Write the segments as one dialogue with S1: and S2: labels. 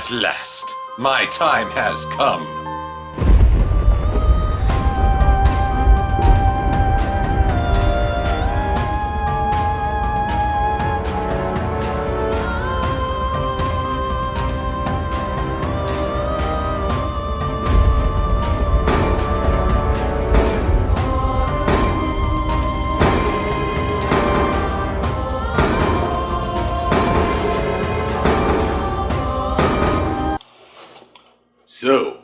S1: At last, my time has come. So,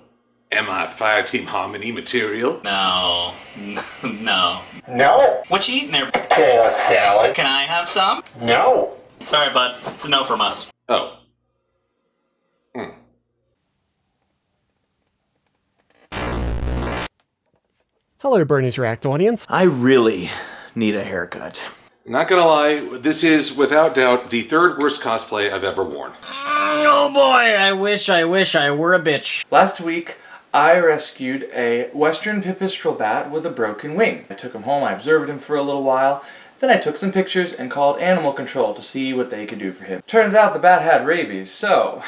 S1: am I Fireteam Harmony material?
S2: No. No.
S3: No.
S2: What you eating there?
S3: Potato salad.
S2: Can I have some?
S3: No.
S2: Sorry, bud. It's a no from us.
S1: Oh.
S4: Hello, Bronies React audience.
S5: I really need a haircut.
S1: Not gonna lie, this is, without doubt, the third worst cosplay I've ever worn.
S6: Oh boy, I wish I were a bitch.
S5: Last week, I rescued a western pipistrel bat with a broken wing. I took him home, I observed him for a little while, then I took some pictures and called animal control to see what they could do for him. Turns out the bat had rabies, so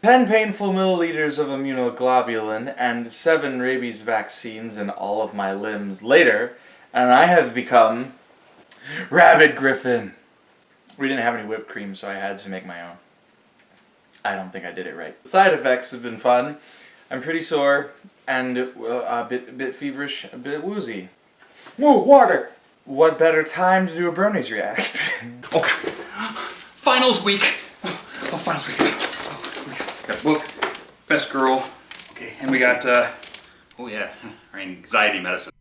S5: 10 painful milliliters of immunoglobulin and 7 rabies vaccines in all of my limbs later, and I have become Rabbit Griffin. We didn't have any whipped cream, so I had to make my own. I don't think I did it right. The side effects have been fun. I'm pretty sore and a bit feverish, a bit woozy. Woo, water! What better time to do a Bronies React?
S7: Okay. Finals week. Oh, finals week. Oh, we got book, best girl. Okay, and we got, oh yeah, our anxiety medicine.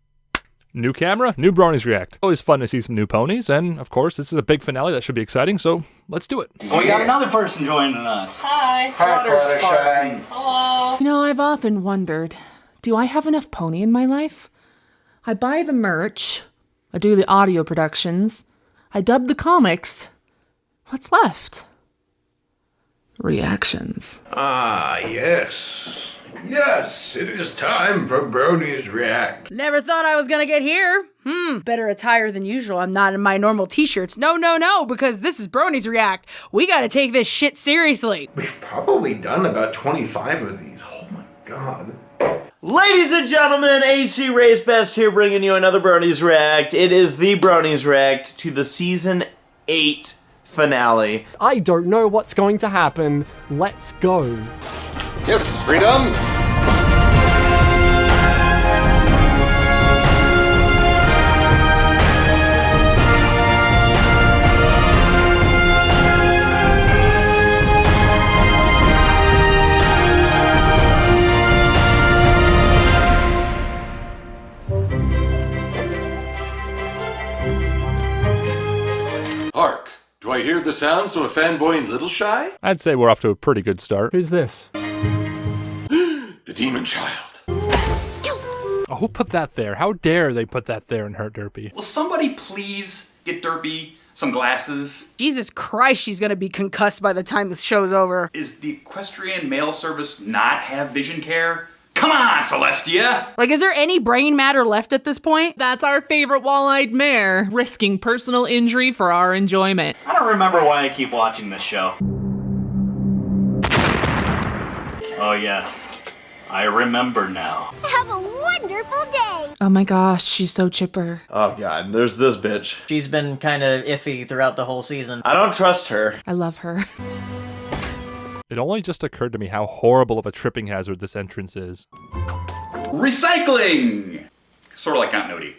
S8: New camera, new Bronies React. Always fun to see some new ponies, and of course, this is a big finale that should be exciting, so let's do it.
S2: Oh, we got another person joining us.
S9: Hi.
S3: Hi, Fluttershy.
S9: Hello.
S10: You know, I've often wondered, do I have enough pony in my life? I buy the merch, I do the audio productions, I dub the comics. What's left? Reactions.
S11: Ah, yes. Yes, it is time for Bronies React.
S9: Never thought I was gonna get here. Better attire than usual. I'm not in my normal t-shirts. No, because this is Bronies React. We gotta take this shit seriously.
S11: We've probably done about 25 of these. Oh my god.
S6: Ladies and gentlemen, ACRacebest here bringing you another Bronies React. It is the Bronies React to the Season 8 finale.
S4: I don't know what's going to happen. Let's go.
S1: Yes, freedom! Hark! Do I hear the sounds of a fanboy in Little Shy?
S8: I'd say we're off to a pretty good start.
S4: Who's this?
S1: The Demon Child.
S8: Oh, who put that there? How dare they put that there and hurt Derpy?
S7: Will somebody please get Derpy some glasses?
S9: Jesus Christ, she's gonna be concussed by the time this show's over.
S7: Is the equestrian mail service not have vision care? Come on, Celestia!
S9: Like, is there any brain matter left at this point?
S10: That's our favorite wall-eyed mare, risking personal injury for our enjoyment.
S2: I don't remember why I keep watching this show. Oh yes, I remember now.
S12: Have a wonderful day!
S10: Oh my gosh, she's so chipper.
S5: Oh god, there's this bitch.
S6: She's been kind of iffy throughout the whole season. I don't trust her.
S10: I love her.
S8: It only just occurred to me how horrible of a tripping hazard this entrance is.
S7: Recycling! Sort of like continuity.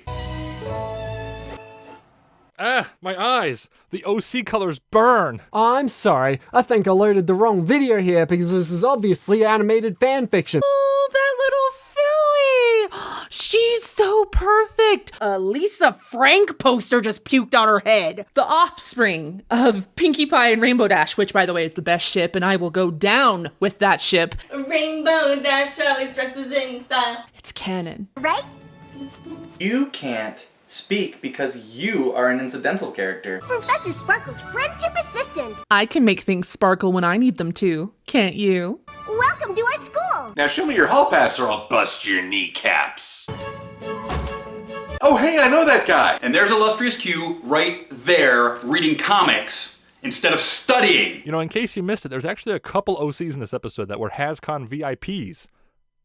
S8: Ah, my eyes! The OC colors burn!
S4: I'm sorry. I think I loaded the wrong video here because this is obviously animated fanfiction.
S10: Oh, that little filly! She's so perfect!
S9: A Lisa Frank poster just puked on her head.
S10: The offspring of Pinkie Pie and Rainbow Dash, which, by the way, is the best ship, and I will go down with that ship.
S9: Rainbow Dash always dresses in style.
S10: It's canon.
S12: Right?
S5: You can't speak because you are an incidental character.
S12: Professor Sparkle's friendship assistant.
S10: I can make things sparkle when I need them to, can't you?
S12: Welcome to our school.
S1: Now show me your hall pass or I'll bust your kneecaps. Oh, hey, I know that guy.
S7: And there's Illustrious Q right there reading comics instead of studying.
S8: You know, in case you missed it, there's actually a couple OCs in this episode that were HasCon VIPs.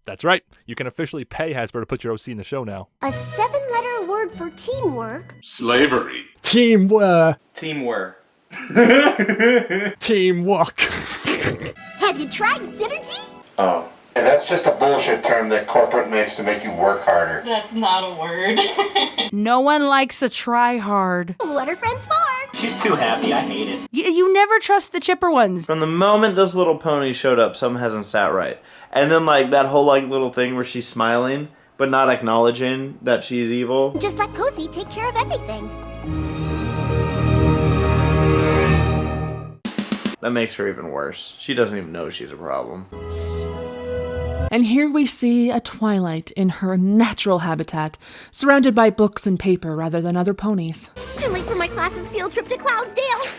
S8: That's right, you can officially pay Hasbro to put your OC in the show now.
S12: A 7-letter word for teamwork.
S1: Slavery.
S4: Teamwork.
S5: Teamwork.
S4: Teamwork.
S12: Have you tried synergy?
S5: Oh.
S3: And that's just a bullshit term that corporate makes to make you work harder.
S13: That's not a word.
S9: No one likes a try hard.
S12: What are friends for?
S2: She's too happy. I hate it.
S9: You never trust the chipper ones.
S6: From the moment this little pony showed up, something hasn't sat right. And then like that whole like little thing where she's smiling, but not acknowledging that she's evil.
S12: Just let Cozy take care of everything.
S6: That makes her even worse. She doesn't even know she's a problem.
S10: And here we see a Twilight in her natural habitat, surrounded by books and paper rather than other ponies.
S12: I'm late for my class's field trip to Cloudsdale.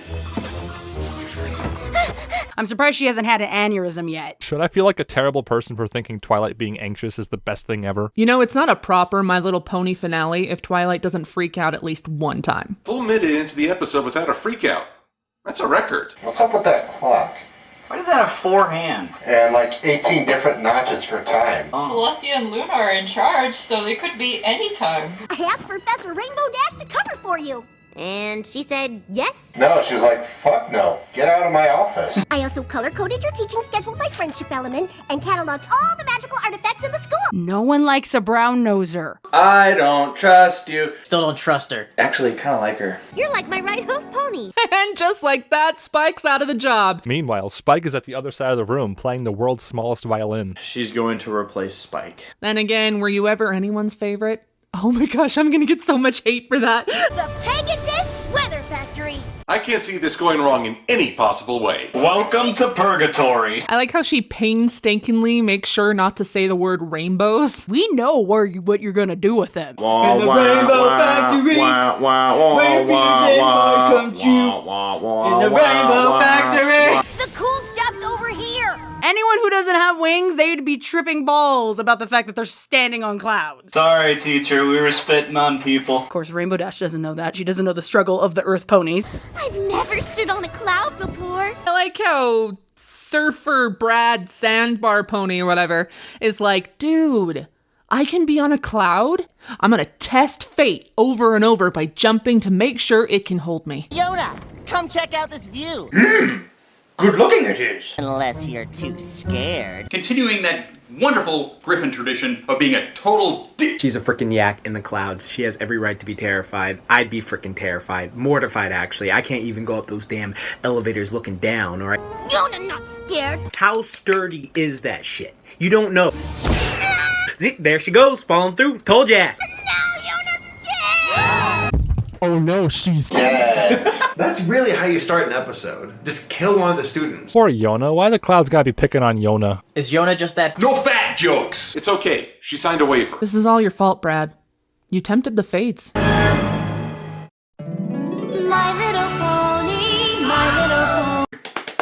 S9: I'm surprised she hasn't had an aneurysm yet.
S8: Should I feel like a terrible person for thinking Twilight being anxious is the best thing ever?
S10: You know, it's not a proper My Little Pony finale if Twilight doesn't freak out at least one time.
S1: Full minute into the episode without a freak out. That's a record.
S3: What's up with that clock?
S2: Why does that have 4 hands?
S3: And like 18 different notches for time.
S13: Celestia and Luna are in charge, so they could be any time.
S12: I asked Professor Rainbow Dash to cover for you. And she said yes?
S3: No, she was like, fuck no. Get out of my office.
S12: I also color-coded your teaching schedule by friendship element and cataloged all the magical artifacts in the school.
S9: No one likes a brown noser.
S5: I don't trust you.
S2: Still don't trust her.
S5: Actually, kind of like her.
S12: You're like my right hoof pony.
S10: And just like that, Spike's out of the job.
S8: Meanwhile, Spike is at the other side of the room playing the world's smallest violin.
S6: She's going to replace Spike.
S10: Then again, were you ever anyone's favorite? Oh my gosh, I'm gonna get so much hate for that.
S12: The Pegasus Weather Factory.
S1: I can't see this going wrong in any possible way.
S2: Welcome to Purgatory.
S10: I like how she painstakingly makes sure not to say the word rainbows.
S9: We know what you're gonna do with them.
S6: In the Rainbow Factory, where
S5: dreams
S6: come true.
S5: In the Rainbow Factory.
S12: The cool stuff's over here.
S9: Anyone who doesn't have wings, they'd be tripping balls about the fact that they're standing on clouds.
S2: Sorry, teacher. We were spitting on people.
S9: Of course, Rainbow Dash doesn't know that. She doesn't know the struggle of the Earth ponies.
S12: I've never stood on a cloud before.
S10: I like how Surfer Brad Sandbar Pony or whatever is like, dude, I can be on a cloud? I'm gonna test fate over and over by jumping to make sure it can hold me.
S14: Yoda, come check out this view.
S11: Good looking it is.
S14: Unless you're too scared.
S7: Continuing that wonderful Griffin tradition of being a total dick.
S15: She's a frickin' yak in the clouds. She has every right to be terrified. I'd be frickin' terrified. Mortified, actually. I can't even go up those damn elevators looking down, alright?
S12: Yona not scared.
S15: How sturdy is that shit? You don't know. See, there she goes, falling through. Told ya ass.
S12: Now Yona's scared.
S4: Oh no, she's
S3: dead.
S11: That's really how you start an episode. Just kill one of the students.
S8: Poor Yona. Why the clouds gotta be picking on Yona?
S2: Is Yona just that?
S1: No fat jokes! It's okay. She signed a waiver.
S10: This is all your fault, Brad. You tempted the fates.
S12: My little pony, my little pony.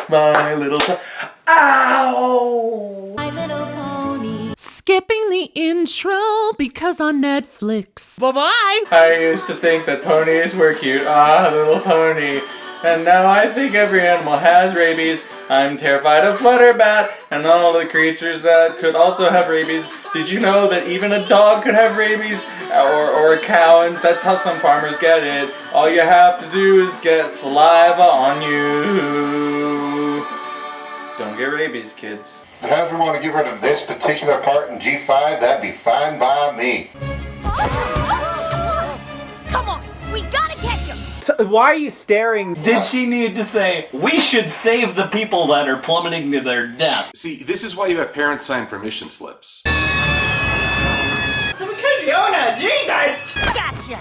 S6: My little Ow!
S12: My little pony.
S10: Skipping the intro because on Netflix.
S9: Bye-bye!
S5: I used to think that ponies were cute. Ah, little pony. And now I think every animal has rabies. I'm terrified of Flutterbat and all the creatures that could also have rabies. Did you know that even a dog could have rabies? Or a cow, and that's how some farmers get it. All you have to do is get saliva on you. Don't get rabies, kids.
S3: If I ever want to get rid of this particular part in G5, that'd be fine by me.
S12: Come on, we gotta catch him.
S15: So, why are you staring?
S2: Did she need to say, we should save the people that are plummeting to their death?
S1: See, this is why you have parents sign permission slips.
S14: Yona, Jesus!
S12: Gotcha.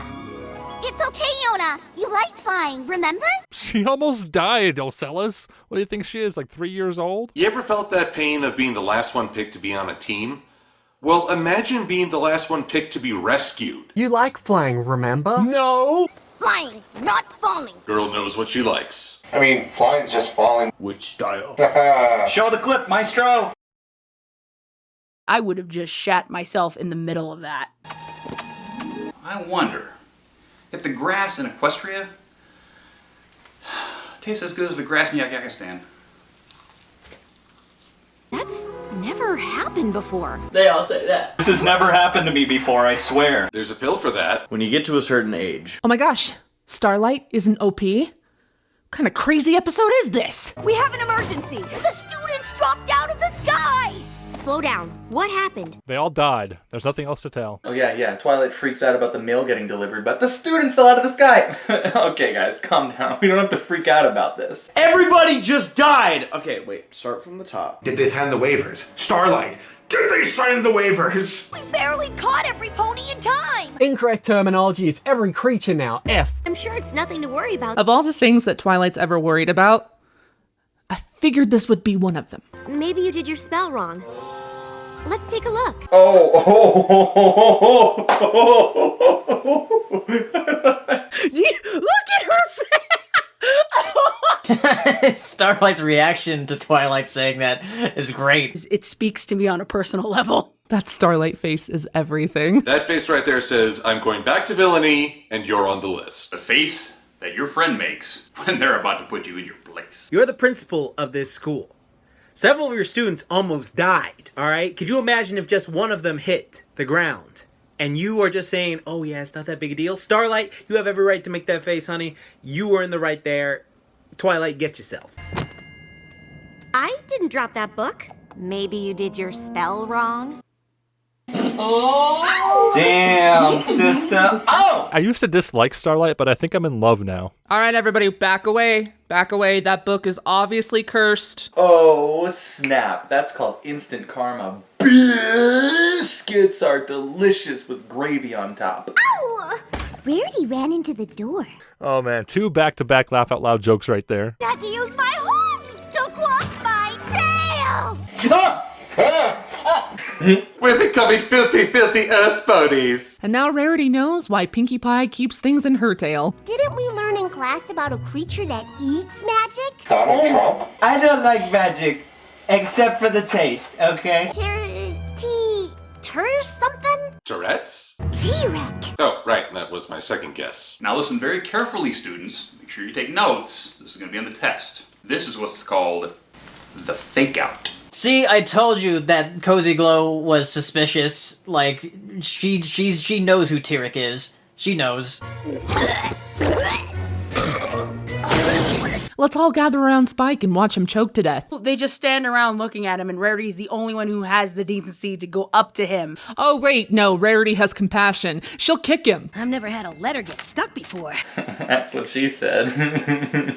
S12: It's okay, Yona. You like flying, remember?
S8: She almost died, Ocellas. What do you think she is, like 3 years old?
S1: You ever felt that pain of being the last one picked to be on a team? Well, imagine being the last one picked to be rescued.
S4: You like flying, remember?
S10: No!
S12: Flying, not falling.
S1: Girl knows what she likes.
S3: I mean, flying's just falling.
S11: Which style?
S2: Show the clip, maestro!
S9: I would have just shat myself in the middle of that.
S7: I wonder if the grass in Equestria tastes as good as the grass in Yakakistan.
S12: That's never happened before.
S6: They all say that.
S2: This has never happened to me before, I swear.
S1: There's a pill for that.
S6: When you get to a certain age.
S10: Oh my gosh, Starlight is an OP? What kind of crazy episode is this?
S12: We have an emergency. The students dropped out of the sky. Slow down. What happened?
S8: They all died. There's nothing else to tell.
S5: Oh yeah. Twilight freaks out about the mail getting delivered, but the students fell out of the sky. Okay, guys, calm down. We don't have to freak out about this.
S6: Everybody just died! Okay, wait, start from the top.
S11: Did they sign the waivers? Starlight, did they sign the waivers?
S12: We barely caught every pony in time.
S4: Incorrect terminology. It's every creature now. F.
S12: I'm sure it's nothing to worry about.
S10: Of all the things that Twilight's ever worried about, I figured this would be one of them.
S12: Maybe you did your spell wrong. Let's take a look.
S9: Look at her face!
S14: Starlight's reaction to Twilight saying that is great.
S9: It speaks to me on a personal level.
S10: That Starlight face is everything.
S1: That face right there says, I'm going back to villainy, and you're on the list.
S7: The face that your friend makes when they're about to put you in your place.
S15: You're the principal of this school. Several of your students almost died, all right? Could you imagine if just one of them hit the ground? And you are just saying, oh yeah, it's not that big a deal. Starlight, you have every right to make that face, honey. You were in the right there. Twilight, get yourself.
S12: I didn't drop that book. Maybe you did your spell wrong.
S13: Oh!
S2: Damn, sister. Oh!
S8: I used to dislike Starlight, but I think I'm in love now.
S10: All right, everybody, back away. Back away. That book is obviously cursed.
S5: Oh, snap. That's called instant karma. Biscuits are delicious with gravy on top.
S12: Ow! Rarity ran into the door.
S8: Oh man, 2 back-to-back laugh out loud jokes right there.
S12: I had to use my hooves to quaff my tail.
S1: We're becoming filthy, filthy earth ponies.
S10: And now Rarity knows why Pinkie Pie keeps things in her tail.
S12: Didn't we learn in class about a creature that eats magic?
S3: Donald Trump?
S2: I don't like magic, except for the taste, okay?
S12: Something?
S1: Tourette's?
S12: T-Rex.
S1: Oh, right, that was my second guess.
S7: Now listen very carefully, students. Make sure you take notes. This is going to be on the test. This is what's called the fake-out.
S14: See, I told you that Cozy Glow was suspicious. Like, she knows who Tyrek is. She knows.
S10: Let's all gather around Spike and watch him choke to death.
S9: They just stand around looking at him, and Rarity's the only one who has the decency to go up to him.
S10: Oh, wait, no, Rarity has compassion. She'll kick him.
S9: I've never had a letter get stuck before.
S5: That's what she said.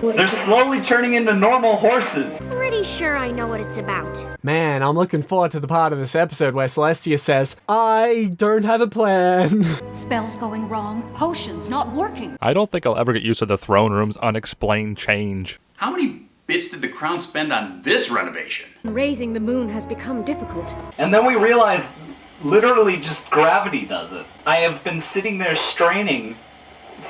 S2: They're slowly turning into normal horses.
S12: Pretty sure I know what it's about.
S4: Man, I'm looking forward to the part of this episode where Celestia says, I don't have a plan.
S16: Spells going wrong, potions not working.
S8: I don't think I'll ever get used to the throne room's unexplained change.
S7: How many bits did the crown spend on this renovation?
S17: Raising the moon has become difficult.
S2: And then we realized literally just gravity does it. I have been sitting there straining,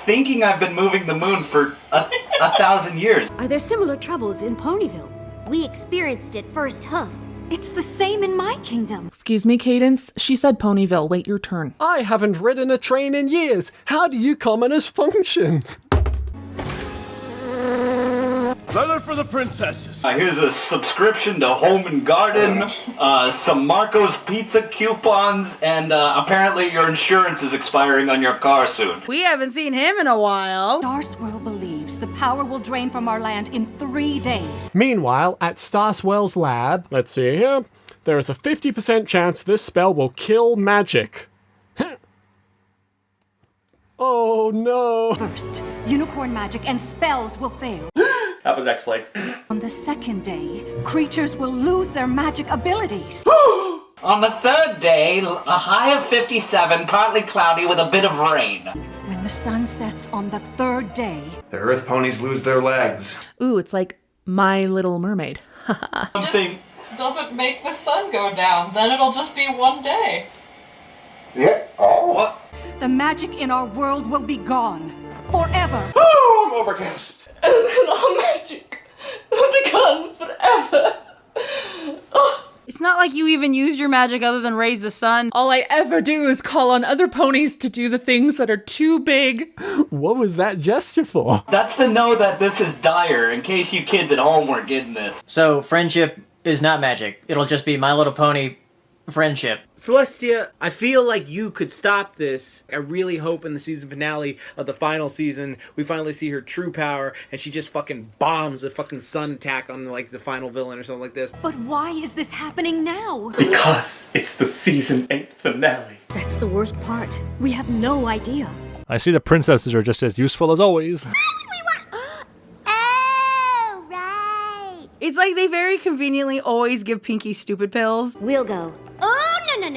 S2: thinking I've been moving the moon for a 1,000 years.
S17: Are there similar troubles in Ponyville?
S12: We experienced it first hoof.
S16: It's the same in my kingdom.
S10: Excuse me, Cadence. She said Ponyville. Wait your turn.
S4: I haven't ridden a train in years. How do you commoners function?
S18: Letter for the princesses.
S2: Here's a subscription to Home and Garden, some Marco's Pizza coupons, and apparently your insurance is expiring on your car soon.
S9: We haven't seen him in a while.
S16: Starswirl believes the power will drain from our land in 3 days.
S4: Meanwhile, at Starswell's lab, let's see here, there is a 50% chance this spell will kill magic. Oh no.
S16: First, unicorn magic and spells will fail.
S5: Applejack's like,
S16: On the second day, creatures will lose their magic abilities.
S2: On the third day, a high of 57, partly cloudy with a bit of rain.
S16: When the sun sets on the third day,
S11: The earth ponies lose their legs.
S10: Ooh, it's like My Little Mermaid.
S13: Just doesn't make the sun go down. Then it'll just be 1 day.
S3: Yeah. Oh.
S2: What?
S16: the magic in our world will be gone. Forever.
S1: Oh, I'm overgasped.
S6: And then all magic will be gone forever. Oh.
S9: It's not like you even used your magic other than raise the sun.
S10: All I ever do is call on other ponies to do the things that are too big.
S4: What was that gesture for?
S2: That's to know that this is dire, in case you kids at home weren't getting this.
S14: So, friendship is not magic. It'll just be My Little Pony friendship.
S15: Celestia, I feel like you could stop this. I really hope in the season finale of the final season, we finally see her true power, and she just fucking bombs a fucking sun attack on, like, the final villain or something like this.
S17: But why is this happening now?
S5: Because it's the season 8 finale.
S17: That's the worst part. We have no idea.
S8: I see the princesses are just as useful as always.
S9: It's like they very conveniently always give Pinky stupid pills.
S12: We'll go. Oh, no.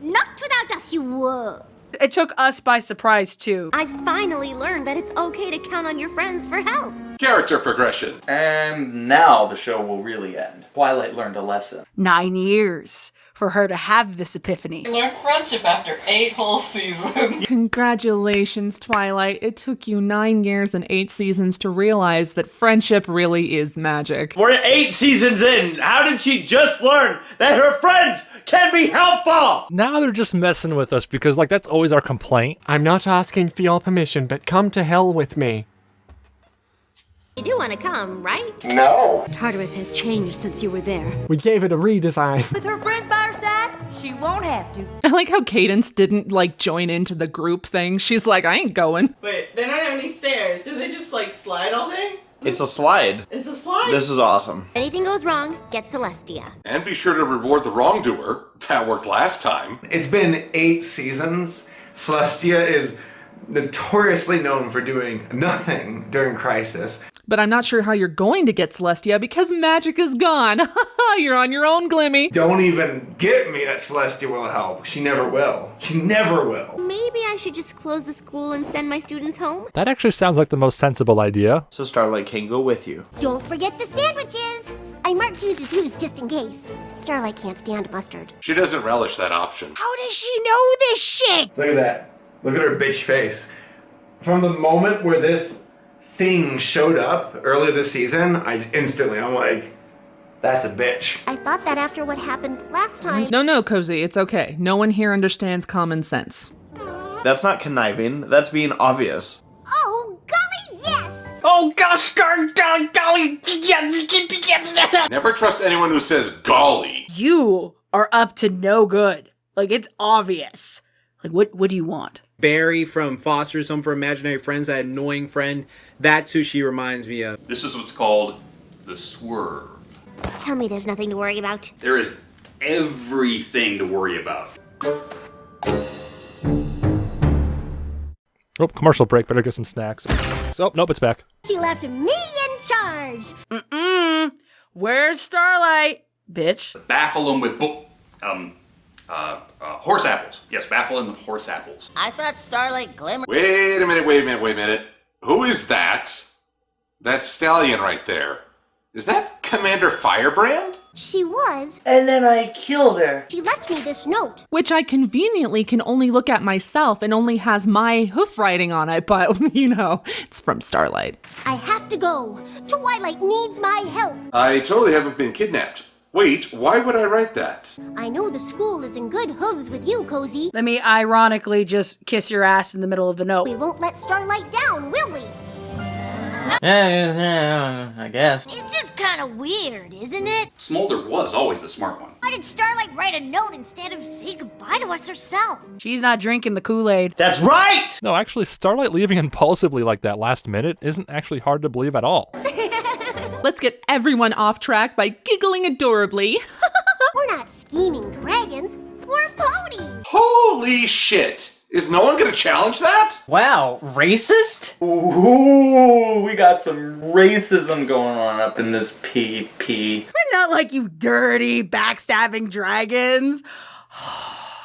S12: Not without us, you won't.
S9: It took us by surprise, too.
S12: I finally learned that it's okay to count on your friends for help.
S1: Character progression.
S5: And now the show will really end. Twilight learned a lesson.
S9: 9 years for her to have this epiphany.
S13: We learned friendship after 8 whole seasons.
S10: Congratulations, Twilight. It took you 9 years and 8 seasons to realize that friendship really is magic.
S6: We're 8 seasons in. How did she just learn that her friends can be helpful?
S8: Now they're just messing with us because, like, that's always our complaint.
S4: I'm not asking for your permission, but come to hell with me.
S12: You do want to come, right?
S3: No.
S17: Tartarus has changed since you were there.
S4: We gave it a redesign.
S12: With her friends by her side, she won't have to.
S10: I like how Cadence didn't, like, join into the group thing. She's like, I ain't going.
S19: Wait, they don't have any stairs. Do they just, like, slide all day?
S6: It's a slide.
S19: It's a slide?
S6: This is awesome.
S12: If anything goes wrong, get Celestia.
S1: And be sure to reward the wrongdoer. That worked last time.
S11: It's been 8 seasons. Celestia is notoriously known for doing nothing during Crisis.
S10: But I'm not sure how you're going to get Celestia because magic is gone. You're on your own, Glimmy.
S11: Don't even get me that Celestia will help. She never will. She never will.
S12: Maybe I should just close the school and send my students home?
S8: That actually sounds like the most sensible idea.
S6: So Starlight can go with you.
S12: Don't forget the sandwiches! I marked Hooves as Hooves just in case. Starlight can't stand mustard.
S1: She doesn't relish that option.
S12: How does she know this shit?
S11: Look at that. Look at her bitch face. From the moment where this thing showed up earlier this season, I'm like, that's a bitch.
S12: I thought that after what happened last time.
S10: No, Cozy, it's okay. No one here understands common sense.
S6: That's not conniving. That's being obvious.
S12: Oh, golly, yes!
S6: Oh, gosh, golly.
S1: Never trust anyone who says golly.
S9: You are up to no good. Like, it's obvious. Like, what do you want?
S15: Barry from Foster's Home for Imaginary Friends, that annoying friend, that's who she reminds me of.
S7: This is what's called the swerve.
S12: Tell me there's nothing to worry about.
S7: There is everything to worry about.
S8: Oh, commercial break. Better get some snacks. Oh, nope, it's back.
S12: She left me in charge.
S9: Where's Starlight, bitch?
S7: Baffle them with horse apples. Yes, baffle them with horse apples.
S12: I thought Starlight glimmered.
S1: Wait a minute. Who is that? That stallion right there. Is that Commander Firebrand?
S12: She was.
S6: And then I killed her.
S12: She left me this note.
S10: Which I conveniently can only look at myself and only has my hoof writing on it, but, you know, it's from Starlight.
S12: I have to go. Twilight needs my help.
S1: I totally haven't been kidnapped. Wait, why would I write that?
S12: I know the school is in good hooves with you, Cozy.
S9: Let me ironically just kiss your ass in the middle of the note.
S12: We won't let Starlight down, will we?
S14: I guess.
S12: It's just kind of weird, isn't it?
S7: Smolder was always the smart one.
S12: Why did Starlight write a note instead of say goodbye to us herself?
S9: She's not drinking the Kool-Aid.
S6: That's right!
S8: No, actually, Starlight leaving impulsively like that last minute isn't actually hard to believe at all.
S10: Let's get everyone off track by giggling adorably.
S12: We're not scheming dragons. We're ponies.
S1: Holy shit! Is no one gonna challenge that?
S14: Wow, racist?
S5: Ooh, we got some racism going on up in this PP.
S9: We're not like you dirty, backstabbing dragons.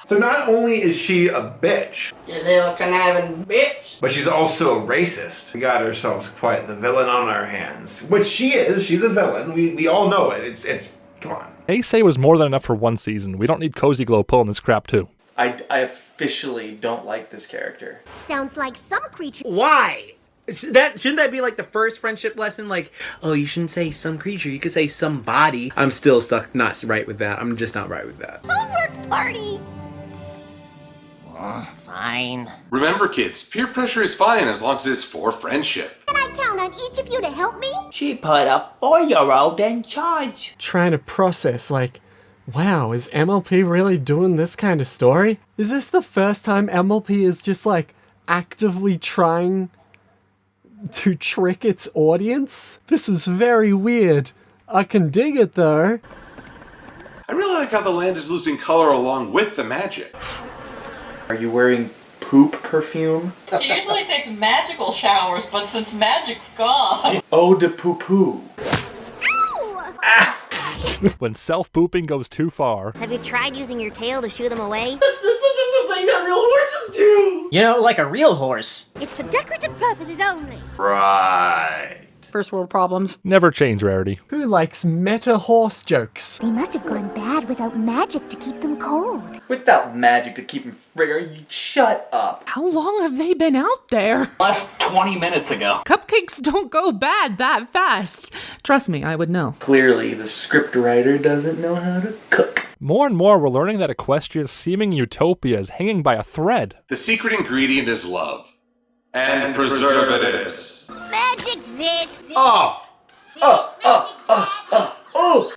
S11: So not only is she a bitch,
S19: You little conniving bitch.
S11: but she's also a racist. We got ourselves quite the villain on our hands. Which she is. She's a villain. We all know it. It's come on.
S8: Ace was more than enough for one season. We don't need Cozy Glow pulling this crap too.
S5: I officially don't like this character.
S12: Sounds like some creature.
S15: Why? Shouldn't that be like the first friendship lesson? Like, oh, you shouldn't say some creature, you could say somebody. I'm still stuck, not right with that. I'm just not right with that.
S12: Homework party!
S20: Fine.
S1: Remember, kids, peer pressure is fine as long as it's for friendship.
S12: Can I count on each of you to help me?
S20: She put a 4-year-old in charge.
S4: Trying to process, like, wow, is MLP really doing this kind of story? Is this the first time MLP is just, like, actively trying to trick its audience? This is very weird. I can dig it, though.
S1: I really like how the land is losing color along with the magic.
S5: Are you wearing poop perfume?
S13: She usually takes magical showers, but since magic's gone.
S5: Eau de poo-poo.
S8: When self-pooping goes too far.
S12: Have you tried using your tail to shoo them away?
S19: That's a thing that real horses do!
S14: You know, like a real horse.
S12: It's for decorative purposes only.
S1: Right.
S9: First world problems.
S8: Never change, Rarity.
S4: Who likes meta horse jokes?
S12: They must have gone bad without magic to keep them cold.
S5: Without magic to keep him frigger, you shut up.
S10: How long have they been out there?
S2: Left 20 minutes ago.
S10: Cupcakes don't go bad that fast. Trust me, I would know.
S5: Clearly, the scriptwriter doesn't know how to cook.
S8: More and more, we're learning that Equestria's seeming utopia is hanging by a thread.
S1: The secret ingredient is love. And preservatives.
S12: Magic this!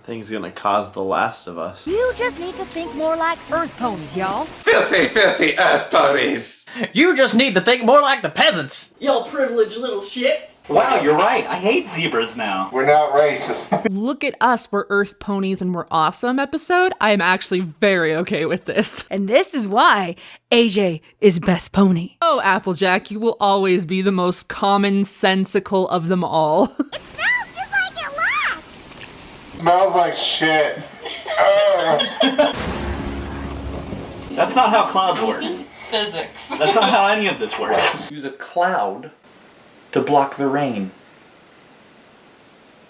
S6: Thing's gonna cause The Last of Us.
S16: You just need to think more like Earth ponies, y'all.
S1: Filthy, filthy earth ponies!
S14: You just need to think more like the peasants.
S19: Y'all privileged little shits.
S2: Wow, you're right. I hate zebras now.
S3: We're not racist.
S10: Look at us, we're Earth ponies and we're awesome episode. I am actually very okay with this.
S9: And this is why AJ is best pony.
S10: Oh, Applejack, you will always be the most commonsensical of them all.
S12: It smells just like it last!
S3: Smells like shit.
S2: That's not how clouds work.
S13: Physics.
S2: That's not how any of this works.
S5: Use a cloud to block the rain.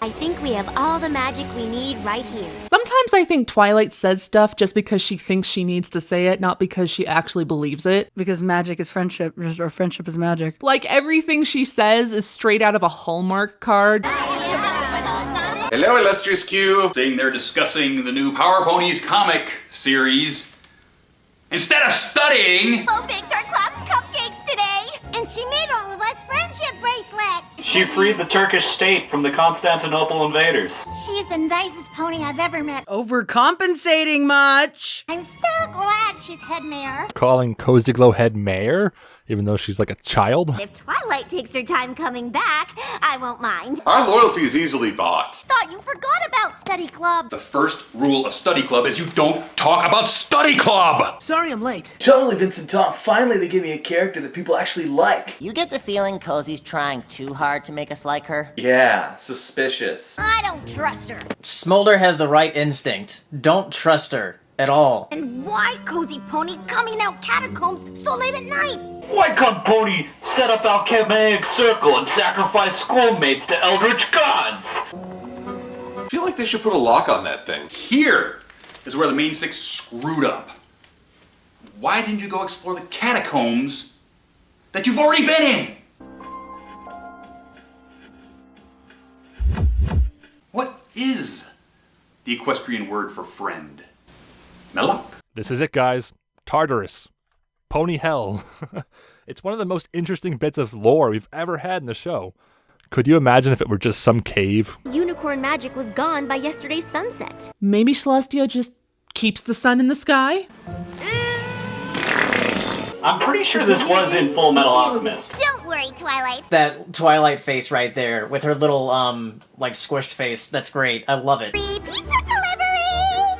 S12: I think we have all the magic we need right here.
S10: Sometimes I think Twilight says stuff just because she thinks she needs to say it, not because she actually believes it.
S9: Because magic is friendship, or friendship is magic.
S10: Like, everything she says is straight out of a Hallmark card.
S1: Hello, illustrious Q.
S7: Saying they're discussing the new Power Ponies comic series. Instead of studying...
S12: Bo baked our class cupcakes today! And she made all of us friendship bracelets!
S2: She freed the Turkish state from the Constantinople invaders.
S12: She's the nicest pony I've ever met.
S9: Overcompensating much.
S12: I'm so glad she's head mayor.
S8: Calling Cozy Glow head mayor, even though she's like a child.
S12: If Twilight takes her time coming back, I won't mind.
S1: Our loyalty is easily bought.
S12: Thought you forgot about study club.
S7: The first rule of study club is you don't talk about study club!
S20: Sorry I'm late.
S5: Totally, Vincent Tom. Finally, they give me a character that people actually like.
S20: You get the feeling Cozy's trying too hard to make us like her?
S5: Yeah, suspicious.
S12: I don't trust her.
S14: Smolder has the right instinct. Don't trust her at all.
S12: And why, Cozy Pony, coming out catacombs so late at night?
S2: Why can't Pony set up alchemic circle and sacrifice schoolmates to eldritch gods?
S1: I feel like they should put a lock on that thing.
S7: Here is where the main six screwed up. Why didn't you go explore the catacombs that you've already been in? What is the equestrian word for friend? Melloc?
S8: This is it, guys. Tartarus. Pony Hell. It's one of the most interesting bits of lore we've ever had in the show. Could you imagine if it were just some cave?
S12: Unicorn magic was gone by yesterday's sunset.
S10: Maybe Celestia just keeps the sun in the sky?
S2: I'm pretty sure this was in Full Metal Alchemist.
S12: Don't worry, Twilight.
S14: That Twilight face right there with her little, like squished face. That's great. I love it.
S12: Free pizza delivery!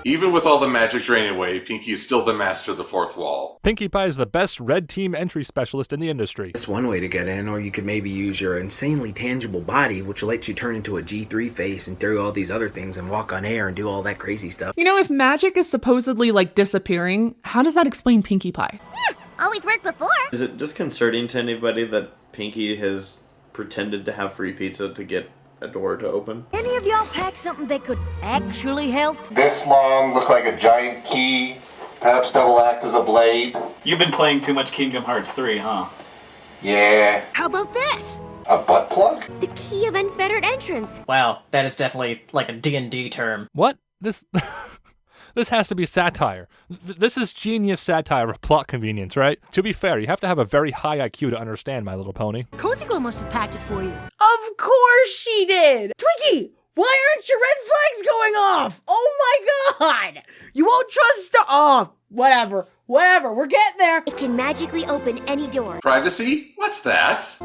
S1: Even with all the magic draining away, Pinky is still the master of the fourth wall.
S8: Pinkie Pie is the best red team entry specialist in the industry.
S11: That's one way to get in, or you could maybe use your insanely tangible body, which lets you turn into a G3 face and throw all these other things and walk on air and do all that crazy stuff.
S10: You know, if magic is supposedly, like, disappearing, how does that explain Pinkie Pie?
S12: Always worked before.
S6: Is it disconcerting to anybody that Pinky has pretended to have free pizza to get a door to open?
S16: Any of y'all pack something that could actually help?
S3: This long, look like a giant key. Perhaps double act as a blade.
S2: You've been playing too much Kingdom Hearts 3, huh?
S3: Yeah.
S16: How about this?
S3: A butt plug?
S12: The key of unfettered entrance.
S14: Wow, that is definitely like a D&D term.
S8: What? This this has to be satire. This is genius satire of plot convenience, right? To be fair, you have to have a very high IQ to understand My Little Pony.
S12: Cozy Glow must have packed it for you.
S9: Of course she did! Twinkie, why aren't your red flags going off? Oh my god! You won't trust Star. Oh, whatever, we're getting there.
S12: It can magically open any door.
S1: Privacy? What's that?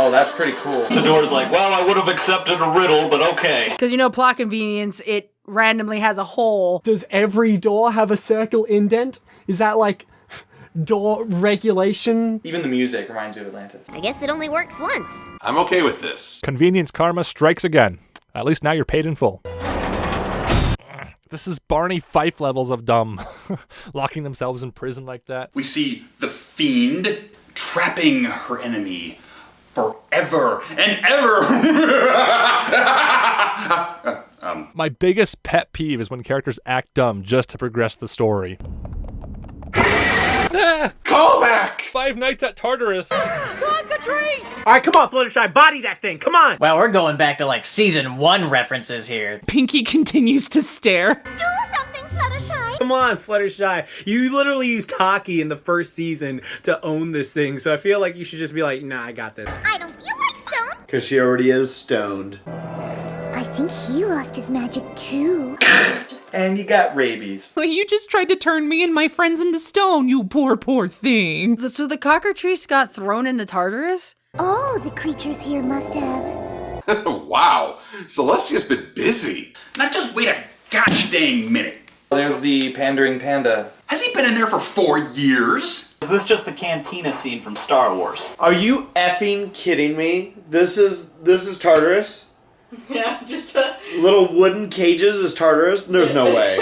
S5: Oh, that's pretty cool.
S2: The door's like, well, I would have accepted a riddle, but okay.
S9: Because plot convenience, it randomly has a hole.
S4: Does every door have a circle indent? Is that like door regulation?
S5: Even the music reminds you of Atlantis.
S12: I guess it only works once.
S1: I'm okay with this.
S8: Convenience karma strikes again. At least now you're paid in full. This is Barney Fife levels of dumb. Locking themselves in prison like that.
S7: We see the fiend trapping her enemy forever and ever.
S8: My biggest pet peeve is when characters act dumb just to progress the story.
S1: Call back!
S8: 5 Nights at Tartarus.
S15: Alright, come on, Fluttershy, body that thing, come on!
S14: Well, we're going back to like season 1 references here.
S10: Pinky continues to stare.
S12: Do something, Fluttershy!
S15: Come on, Fluttershy. You literally used hockey in the first season to own this thing, so I feel like you should just be like, nah, I got this.
S12: I don't feel like stone.
S6: Because she already is stoned.
S12: I think he lost his magic too.
S5: And you got rabies.
S10: Well, you just tried to turn me and my friends into stone, you poor thing.
S9: So the cockatrice got thrown into Tartarus?
S12: All the creatures here must have.
S1: Wow, Celestia's been busy.
S7: Not just wait a gosh dang minute.
S5: There's the pandering panda.
S7: Has he been in there for 4 years?
S2: Is this just the cantina scene from Star Wars?
S6: Are you effing kidding me? This is Tartarus?
S19: Yeah, just a...
S6: Little wooden cages is Tartarus? There's no way.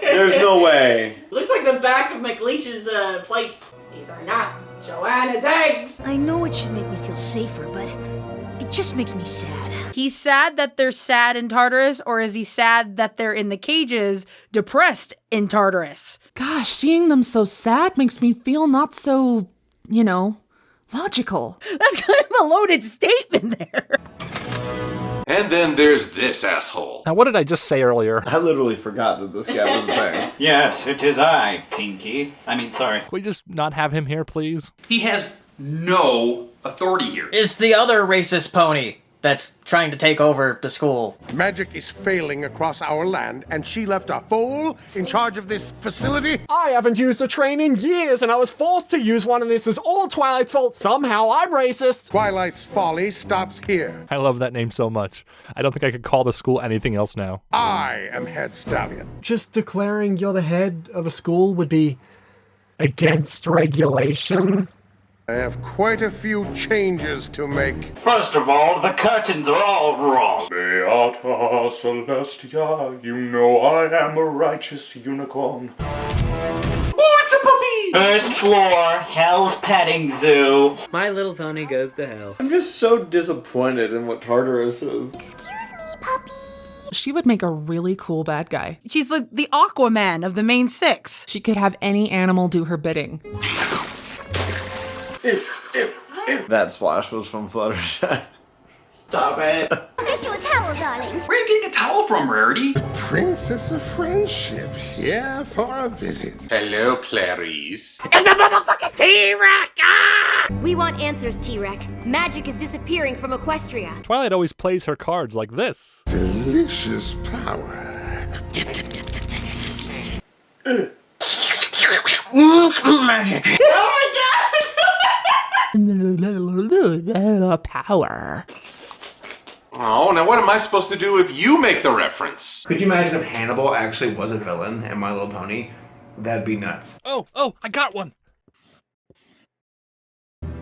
S6: There's no way.
S19: Looks like the back of McLeach's place. These are not Joanna's eggs!
S21: I know it should make me feel safer, but it just makes me sad.
S9: He's sad that they're sad in Tartarus, or is he sad that they're in the cages, depressed in Tartarus?
S10: Gosh, seeing them so sad makes me feel not so, logical.
S9: That's kind of a loaded statement there.
S1: And then there's this asshole.
S8: Now, what did I just say earlier?
S6: I literally forgot that this guy was a thing.
S2: Yes, it is I, Pinky. Sorry.
S8: Can we just not have him here, please?
S7: He has no authority here.
S14: It's the other racist pony that's trying to take over the school.
S18: Magic is failing across our land, and she left a fool in charge of this facility?
S4: I haven't used a train in years, and I was forced to use one, and this is all Twilight's fault. Somehow I'm racist.
S18: Twilight's folly stops here.
S8: I love that name so much. I don't think I could call the school anything else now.
S18: I am head stallion.
S4: Just declaring you're the head of a school would be against regulation.
S18: I have quite a few changes to make.
S2: First of all, the curtains are all wrong.
S5: Beata Celestia, you know I am a righteous unicorn.
S1: Oh, it's a puppy!
S2: First floor, Hell's Petting Zoo.
S15: My Little Pony goes to hell.
S6: I'm just so disappointed in what Tartarus is.
S12: Excuse me, puppy.
S10: She would make a really cool bad guy.
S9: She's like the Aquaman of the main 6.
S10: She could have any animal do her bidding.
S6: That splash was from Fluttershy.
S19: Stop it.
S12: I'll get you a towel, darling.
S7: Where are you getting a towel from, Rarity?
S18: Princess of Friendship, here for a visit.
S1: Hello, Clarice.
S21: It's the motherfucking T-Rex! Ah!
S17: We want answers, T-Rex. Magic is disappearing from Equestria.
S8: Twilight always plays her cards like this.
S18: Delicious power.
S14: Magic.
S19: Oh my god!
S10: Power.
S1: Oh, now what am I supposed to do if you make the reference?
S11: Could you imagine if Hannibal actually was a villain in My Little Pony? That'd be nuts.
S8: Oh, I got one.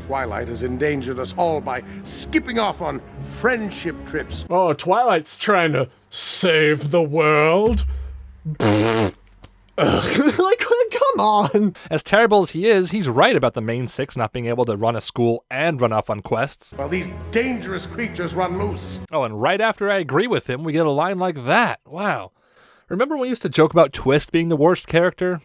S18: Twilight has endangered us all by skipping off on friendship trips.
S4: Oh, Twilight's trying to save the world. Like, come on.
S8: As terrible as he is, he's right about the main 6 not being able to run a school and run off on quests.
S18: While these dangerous creatures run loose.
S8: Oh, and right after I agree with him, we get a line like that. Wow. Remember when we used to joke about Twist being the worst character?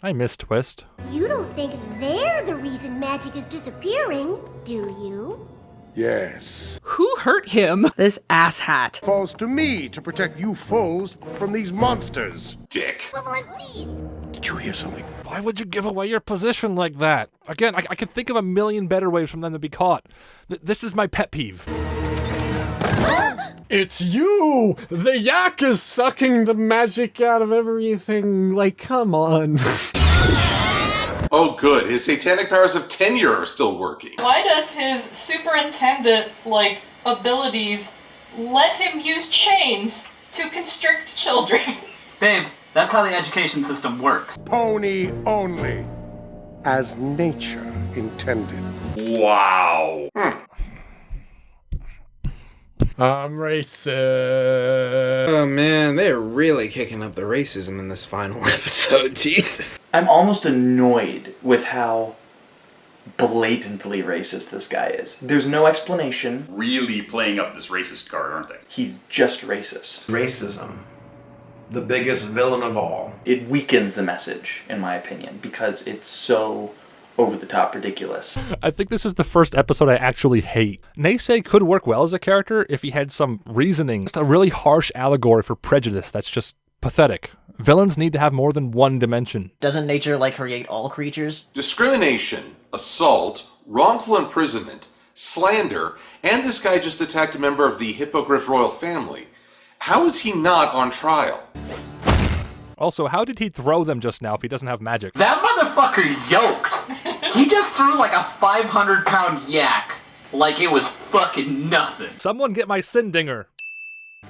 S8: I miss Twist.
S12: You don't think they're the reason magic is disappearing, do you?
S18: Yes.
S10: Who hurt him?
S9: This asshat.
S18: Falls to me to protect you foes from these monsters.
S1: Dick.
S12: Equivalent thief.
S18: Did you hear something?
S8: Why would you give away your position like that? Again, I can think of a million better ways for them to be caught. This is my pet peeve.
S4: It's you! The yak is sucking the magic out of everything. Like, come on.
S1: Oh, good. His satanic powers of tenure are still working.
S10: Why does his superintendent, abilities let him use chains to constrict children?
S2: Babe, that's how the education system works.
S18: Pony only. As nature intended.
S1: Wow.
S4: I'm racist.
S11: Oh man, they're really kicking up the racism in this final episode. Jesus.
S5: I'm almost annoyed with how blatantly racist this guy is. There's no explanation.
S7: Really playing up this racist card, aren't they?
S5: He's just racist.
S11: Racism. The biggest villain of all.
S5: It weakens the message, in my opinion, because it's so over-the-top ridiculous.
S8: I think this is the first episode I actually hate. Naysay could work well as a character if he had some reasoning. Just a really harsh allegory for prejudice that's just pathetic. Villains need to have more than one dimension.
S14: Doesn't nature, create all creatures?
S1: Discrimination, assault, wrongful imprisonment, slander, and this guy just attacked a member of the Hippogriff royal family. How is he not on trial?
S8: Also, how did he throw them just now if he doesn't have magic?
S2: That motherfucker yoked. He just threw like a 500-pound yak like it was fucking nothing.
S8: Someone get my sin dinger.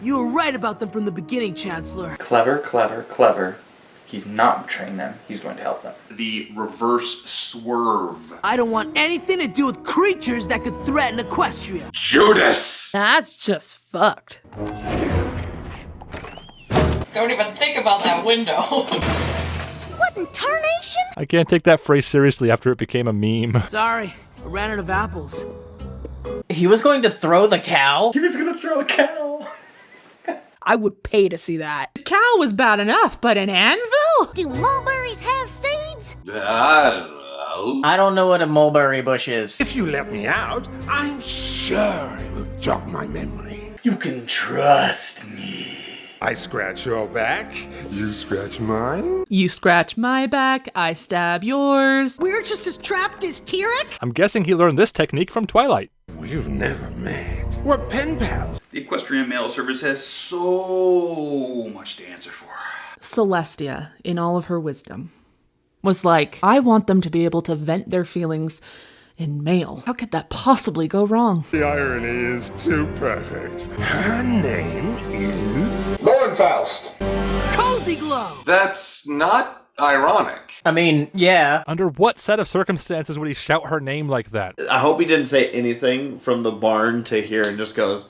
S9: You were right about them from the beginning, Chancellor.
S5: Clever, clever, clever. He's not betraying them. He's going to help them.
S7: The reverse swerve.
S9: I don't want anything to do with creatures that could threaten Equestria.
S1: Judas!
S9: That's just fucked.
S10: Don't even think about that window.
S12: What in tarnation?
S8: I can't take that phrase seriously after it became a meme.
S9: Sorry, I ran out of apples.
S14: He was going to throw the cow?
S5: He was going to throw a cow.
S9: I would pay to see that.
S10: Cow was bad enough, but an anvil?
S12: Do mulberries have seeds?
S1: I don't know.
S14: I don't know what a mulberry bush is.
S18: If you let me out, I'm sure it will jog my memory.
S5: You can trust me.
S18: I scratch your back, you scratch mine.
S10: You scratch my back, I stab yours.
S9: We're just as trapped as Tyrek?
S8: I'm guessing he learned this technique from Twilight.
S18: We've never met. We're pen pals.
S7: The Equestrian Mail Service has so much to answer for.
S10: Celestia, in all of her wisdom, was like, I want them to be able to vent their feelings in mail. How could that possibly go wrong?
S18: The irony is too perfect. Her name is...
S3: Lauren Faust.
S9: Cozy Glow!
S1: That's not ironic.
S14: I mean, yeah.
S8: Under what set of circumstances would he shout her name like that?
S6: I hope he didn't say anything from the barn to here and just goes,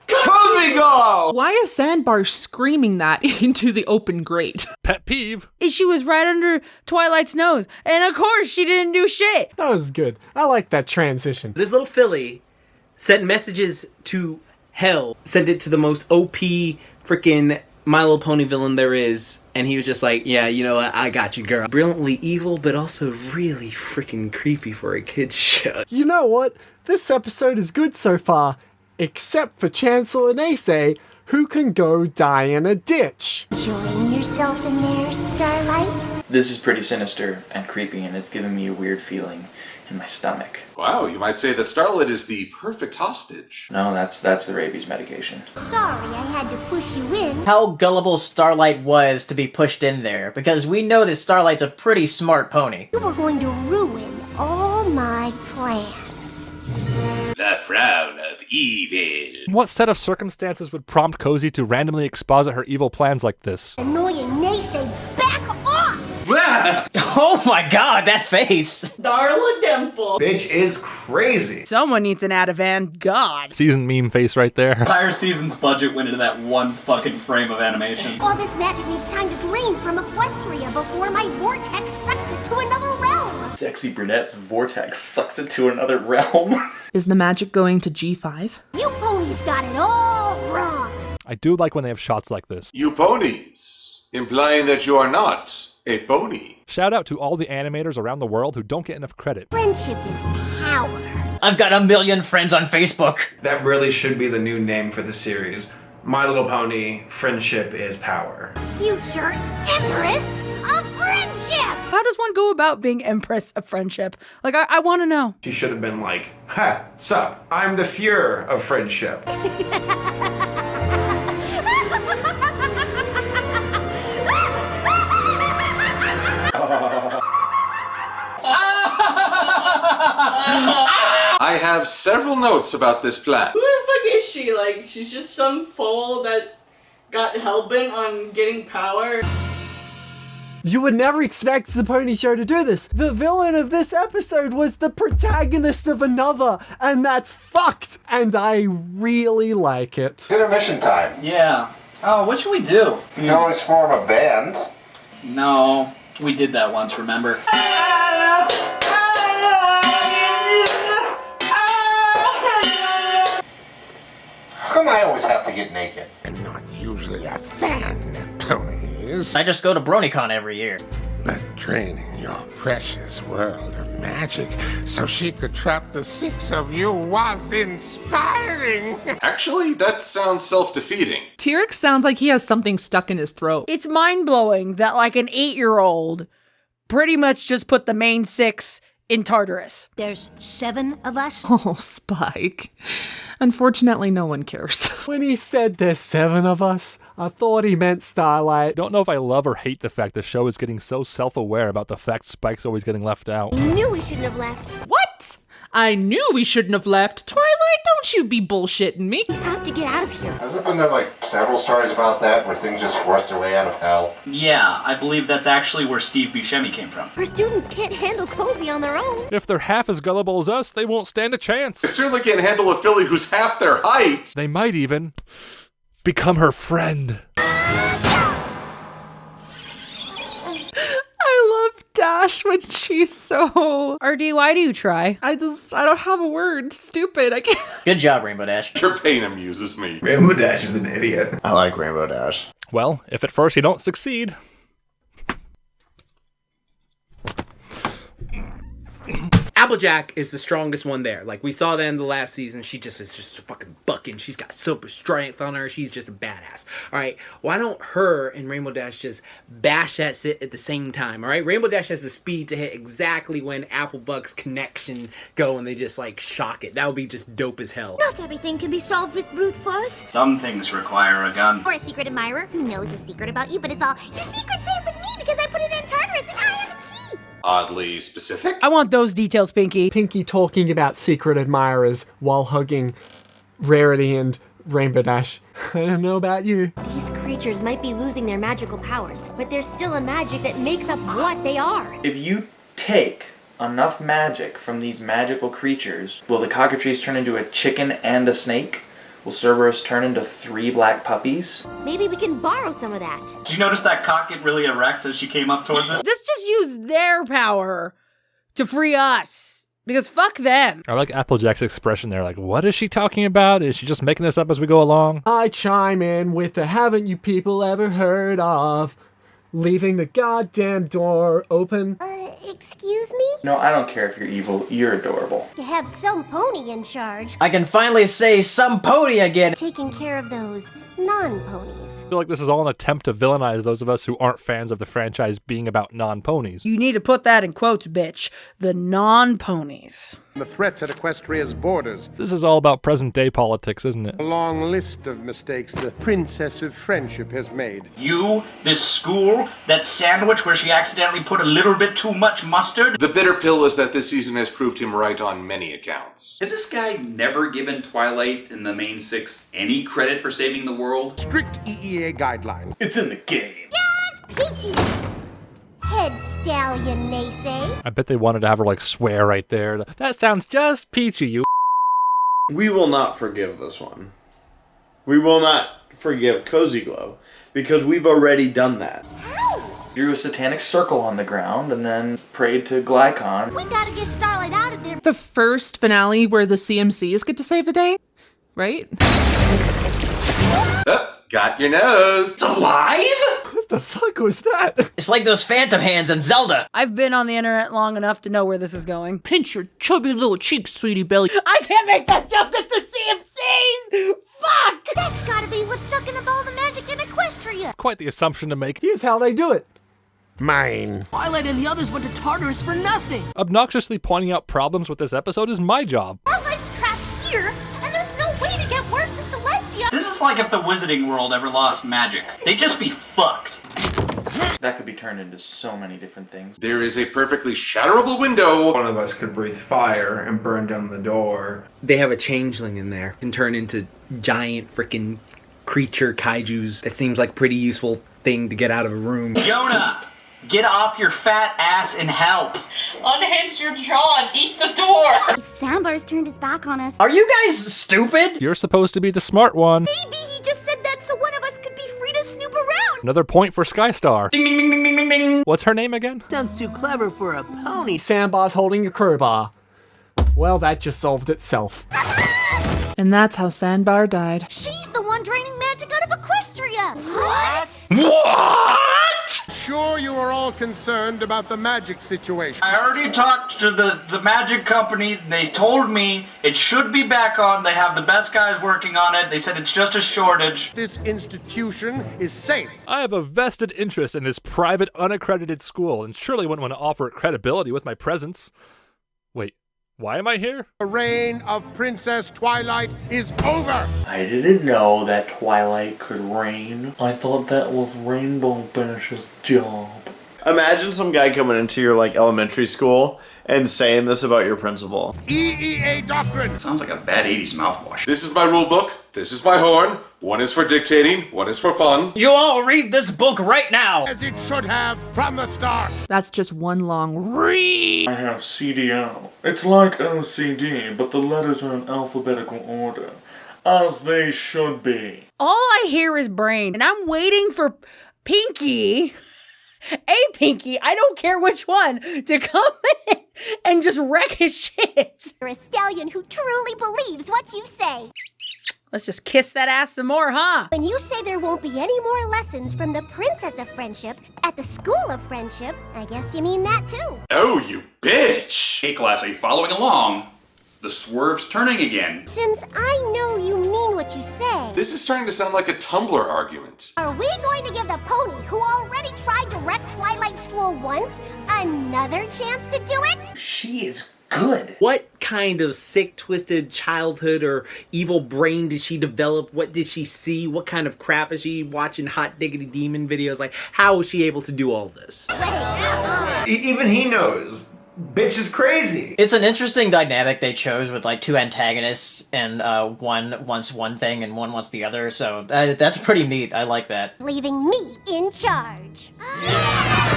S6: Cozy Glow!
S10: Why is Sandbar screaming that into the open grate?
S8: Pet peeve.
S9: She was right under Twilight's nose, and of course she didn't do shit.
S4: That was good. I like that transition.
S15: This little filly sent messages to hell, sent it to the most OP freaking My Little Pony villain there is, and he was just like, yeah, you know what, I got you, girl. Brilliantly evil, but also really freaking creepy for a kid's show.
S4: You know what? This episode is good so far, except for Chancellor Naysay, who can go die in a ditch.
S12: Enjoying yourself in there, Starlight?
S5: This is pretty sinister and creepy, and it's giving me a weird feeling in my stomach.
S1: Wow, you might say that Starlight is the perfect hostage.
S5: No, that's the rabies medication.
S12: Sorry I had to push you in.
S14: How gullible Starlight was to be pushed in there, because we know that Starlight's a pretty smart pony.
S12: You were going to ruin all my plans.
S1: The frown of evil.
S8: What set of circumstances would prompt Cozy to randomly exposit her evil plans like this?
S12: Annoying Naysay, back off!
S14: Oh my god, that face!
S19: Darla Dimple.
S11: Bitch is crazy.
S9: Someone needs an Ativan god.
S8: Season meme face right there.
S2: Entire season's budget went into that one fucking frame of animation.
S12: All this magic needs time to drain from Equestria before my vortex sucks it to another realm.
S5: Sexy brunette's vortex sucks it to another realm.
S10: Is the magic going to G5?
S12: You ponies got it all wrong.
S8: I do like when they have shots like this.
S1: You ponies. Implying that you are not a pony.
S8: Shout out to all the animators around the world who don't get enough credit.
S12: Friendship is power.
S14: I've got 1 million friends on Facebook.
S11: That really should be the new name for the series. My Little Pony, Friendship is Power.
S12: Future Empress of Friendship!
S9: How does one go about being Empress of Friendship? Like, I want to know.
S11: She should have been like, ha, sup, I'm the Fuhrer of Friendship.
S1: I have several notes about this plan.
S19: Who the fuck is she? Like, she's just some fool that got hellbent on getting power.
S4: You would never expect the Pony Show to do this. The villain of this episode was the protagonist of another, and that's fucked. And I really like it.
S3: Intermission time.
S2: Yeah. Oh, what should we do?
S3: You can always form a band.
S2: No, we did that once, remember?
S3: How come I always have to get naked?
S18: I'm not usually a fan of ponies.
S14: I just go to BronyCon every year.
S18: But draining your precious world of magic so she could trap the 6 of you was inspiring.
S1: Actually, that sounds self-defeating.
S10: T-Rex sounds like he has something stuck in his throat.
S9: It's mind-blowing that like an 8-year-old pretty much just put the main 6 in Tartarus.
S21: There's 7 of us.
S10: Oh, Spike. Unfortunately, no one cares.
S4: When he said there's 7 of us, I thought he meant Starlight.
S8: Don't know if I love or hate the fact the show is getting so self-aware about the fact Spike's always getting left out.
S12: Knew we shouldn't have left.
S10: What? I knew we shouldn't have left. Twilight, don't you be bullshitting me.
S12: We have to get out of here.
S3: Hasn't been there like several stories about that where things just force their way out of hell?
S2: Yeah, I believe that's actually where Steve Buscemi came from.
S12: Our students can't handle Cozy on their own.
S8: If they're half as gullible as us, they won't stand a chance.
S1: They certainly can't handle a filly who's half their height.
S8: They might even become her friend.
S10: I love Dash when she's so...
S9: RD, why do you try?
S10: I don't have a word. Stupid. I can't...
S14: Good job, Rainbow Dash.
S1: Your pain amuses me.
S11: Rainbow Dash is an idiot.
S6: I like Rainbow Dash.
S8: Well, if at first you don't succeed...
S15: Applejack is the strongest one there. Like, we saw that in the last season. She just is just fucking bucking. She's got super strength on her. She's just a badass. Alright, why don't her and Rainbow Dash just bash that shit at the same time? Alright, Rainbow Dash has the speed to hit exactly when Applebuck's connection go and they just, like, shock it. That would be just dope as hell.
S12: Not everything can be solved with brute force.
S2: Some things require a gun.
S12: Or a secret admirer who knows a secret about you, but it's all, your secret's safe with me because I put it in Tartarus and I have a key.
S1: Oddly specific.
S9: I want those details, Pinky.
S4: Pinky talking about secret admirers while hugging Rarity and Rainbow Dash. I don't know about you.
S17: These creatures might be losing their magical powers, but there's still a magic that makes up what they are.
S5: If you take enough magic from these magical creatures, will the cockatrice turn into a chicken and a snake? Will Cerberus turn into 3 black puppies?
S17: Maybe we can borrow some of that.
S2: Did you notice that cock get really erect as she came up towards it?
S9: Let's just use their power to free us. Because fuck them.
S8: I like Applejack's expression there, like, what is she talking about? Is she just making this up as we go along?
S4: I chime in with the haven't you people ever heard of leaving the goddamn door open.
S12: Excuse me?
S5: No, I don't care if you're evil, you're adorable.
S12: To have some pony in charge.
S14: I can finally say some pony again.
S12: Taking care of those non-ponies.
S8: I feel like this is all an attempt to villainize those of us who aren't fans of the franchise being about non-ponies.
S9: You need to put that in quotes, bitch. The non-ponies.
S18: The threats at Equestria's borders.
S8: This is all about present-day politics, isn't it?
S18: A long list of mistakes the Princess of Friendship has made.
S2: You, this school, that sandwich where she accidentally put a little bit too much mustard.
S1: The bitter pill is that this season has proved him right on many accounts.
S7: Has this guy never given Twilight and the main 6 any credit for saving the world?
S18: Strict EEA guidelines.
S5: It's in the game.
S12: Peachy! Head stallion, they say.
S8: I bet they wanted to have her, like, swear right there. That sounds just peachy, you.
S6: We will not forgive this one. We will not forgive Cozy Glow because we've already done that.
S5: Drew a satanic circle on the ground and then prayed to Glycon.
S12: We gotta get Starlight out of there.
S10: The first finale where the CMCs get to save the day, right?
S1: Got your nose.
S2: It's alive?
S4: What the fuck was that?
S14: It's like those phantom hands in Zelda.
S9: I've been on the internet long enough to know where this is going.
S10: Pinch your chubby little cheeks, sweetie belly.
S9: I can't make that joke at the CMCs! Fuck!
S12: That's gotta be what's sucking up all the magic in Equestria.
S8: Quite the assumption to make.
S4: Here's how they do it. Mine.
S21: Twilight and the others went to Tartarus for nothing.
S8: Obnoxiously pointing out problems with this episode is my job.
S12: Our life's trapped here, and there's no way to get word to Celestia.
S2: This is like if the Wizarding World ever lost magic. They'd just be fucked.
S5: That could be turned into so many different things.
S1: There is a perfectly shatterable window.
S11: One of us could breathe fire and burn down the door.
S15: They have a changeling in there. Can turn into giant freaking creature kaijus. It seems like a pretty useful thing to get out of a room.
S2: Jonah! Get off your fat ass and help.
S19: Unhinge your jaw and eat the door.
S12: If Sandbar's turned his back on us.
S14: Are you guys stupid?
S8: You're supposed to be the smart one.
S12: Maybe he just said that so one of us could be free to snoop around.
S8: Another point for Skystar.
S2: Ding, ding, ding, ding, ding, ding.
S8: What's her name again?
S21: Sounds too clever for a pony.
S4: Sandbar's holding a crowbar. Well, that just solved itself.
S10: And that's how Sandbar died.
S12: She's the one draining magic out of Equestria. What?
S18: What? Sure you are all concerned about the magic situation.
S2: I already talked to the magic company. They told me it should be back on. They have the best guys working on it. They said it's just a shortage.
S18: This institution is safe.
S8: I have a vested interest in this private, unaccredited school, and surely wouldn't want to offer it credibility with my presence. Wait, why am I here?
S18: The reign of Princess Twilight is over.
S5: I didn't know that Twilight could reign. I thought that was Rainbow Dash's job.
S6: Imagine some guy coming into your like elementary school and saying this about your principal.
S18: EEA doctrine.
S7: Sounds like a bad 80s mouthwash.
S1: This is my rule book. This is my horn. One is for dictating. One is for fun.
S14: You all read this book right now.
S18: As it should have from the start.
S10: That's just one long read.
S5: I have CDL. It's like OCD, but the letters are in alphabetical order. As they should be.
S9: All I hear is brain, and I'm waiting for Pinky, Pinky, I don't care which one, to come in and just wreck his shit.
S12: You're a stallion who truly believes what you say.
S9: Let's just kiss that ass some more, huh?
S12: When you say there won't be any more lessons from the Princess of Friendship at the School of Friendship, I guess you mean that too.
S1: Oh, you bitch!
S7: Hey class, are you following along? The swerve's turning again.
S12: Since I know you mean what you say,
S1: This is starting to sound like a Tumblr argument.
S12: are we going to give the pony, who already tried to wreck Twilight School once, another chance to do it?
S15: She is good. What kind of sick, twisted childhood or evil brain did she develop? What did she see? What kind of crap is she watching hot diggity demon videos? Like, how was she able to do all this?
S11: Even he knows. Bitch is crazy.
S14: It's an interesting dynamic they chose with like two antagonists, and one wants one thing and one wants the other. So that's pretty neat. I like that.
S12: Leaving me in charge.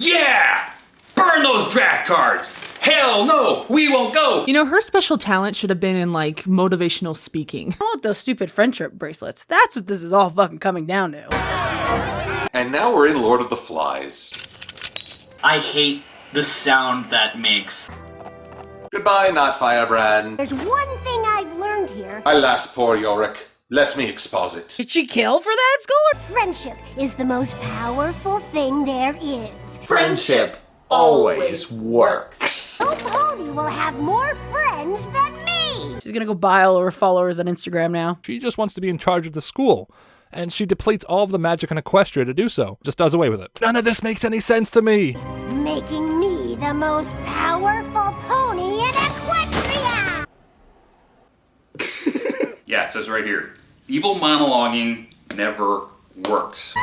S7: Yeah! Burn those draft cards! Hell no! We won't go!
S10: You know, her special talent should have been in, like, motivational speaking.
S9: I want those stupid friendship bracelets. That's what this is all fucking coming down to.
S1: And now we're in Lord of the Flies.
S2: I hate the sound that makes.
S1: Goodbye, not Firebrand.
S12: There's one thing I've learned here.
S1: Alas, poor Yorick. Let me exposit.
S9: Did she kill for that, Scholar?
S12: Friendship is the most powerful thing there is.
S6: Friendship always works.
S12: No pony will have more friends than me.
S9: She's gonna go buy all her followers on Instagram now.
S8: She just wants to be in charge of the school, and she depletes all of the magic in Equestria to do so. Just does away with it. None of this makes any sense to me.
S12: Making me the most powerful pony in Equestria.
S7: Yeah, it says right here. Evil monologuing never works.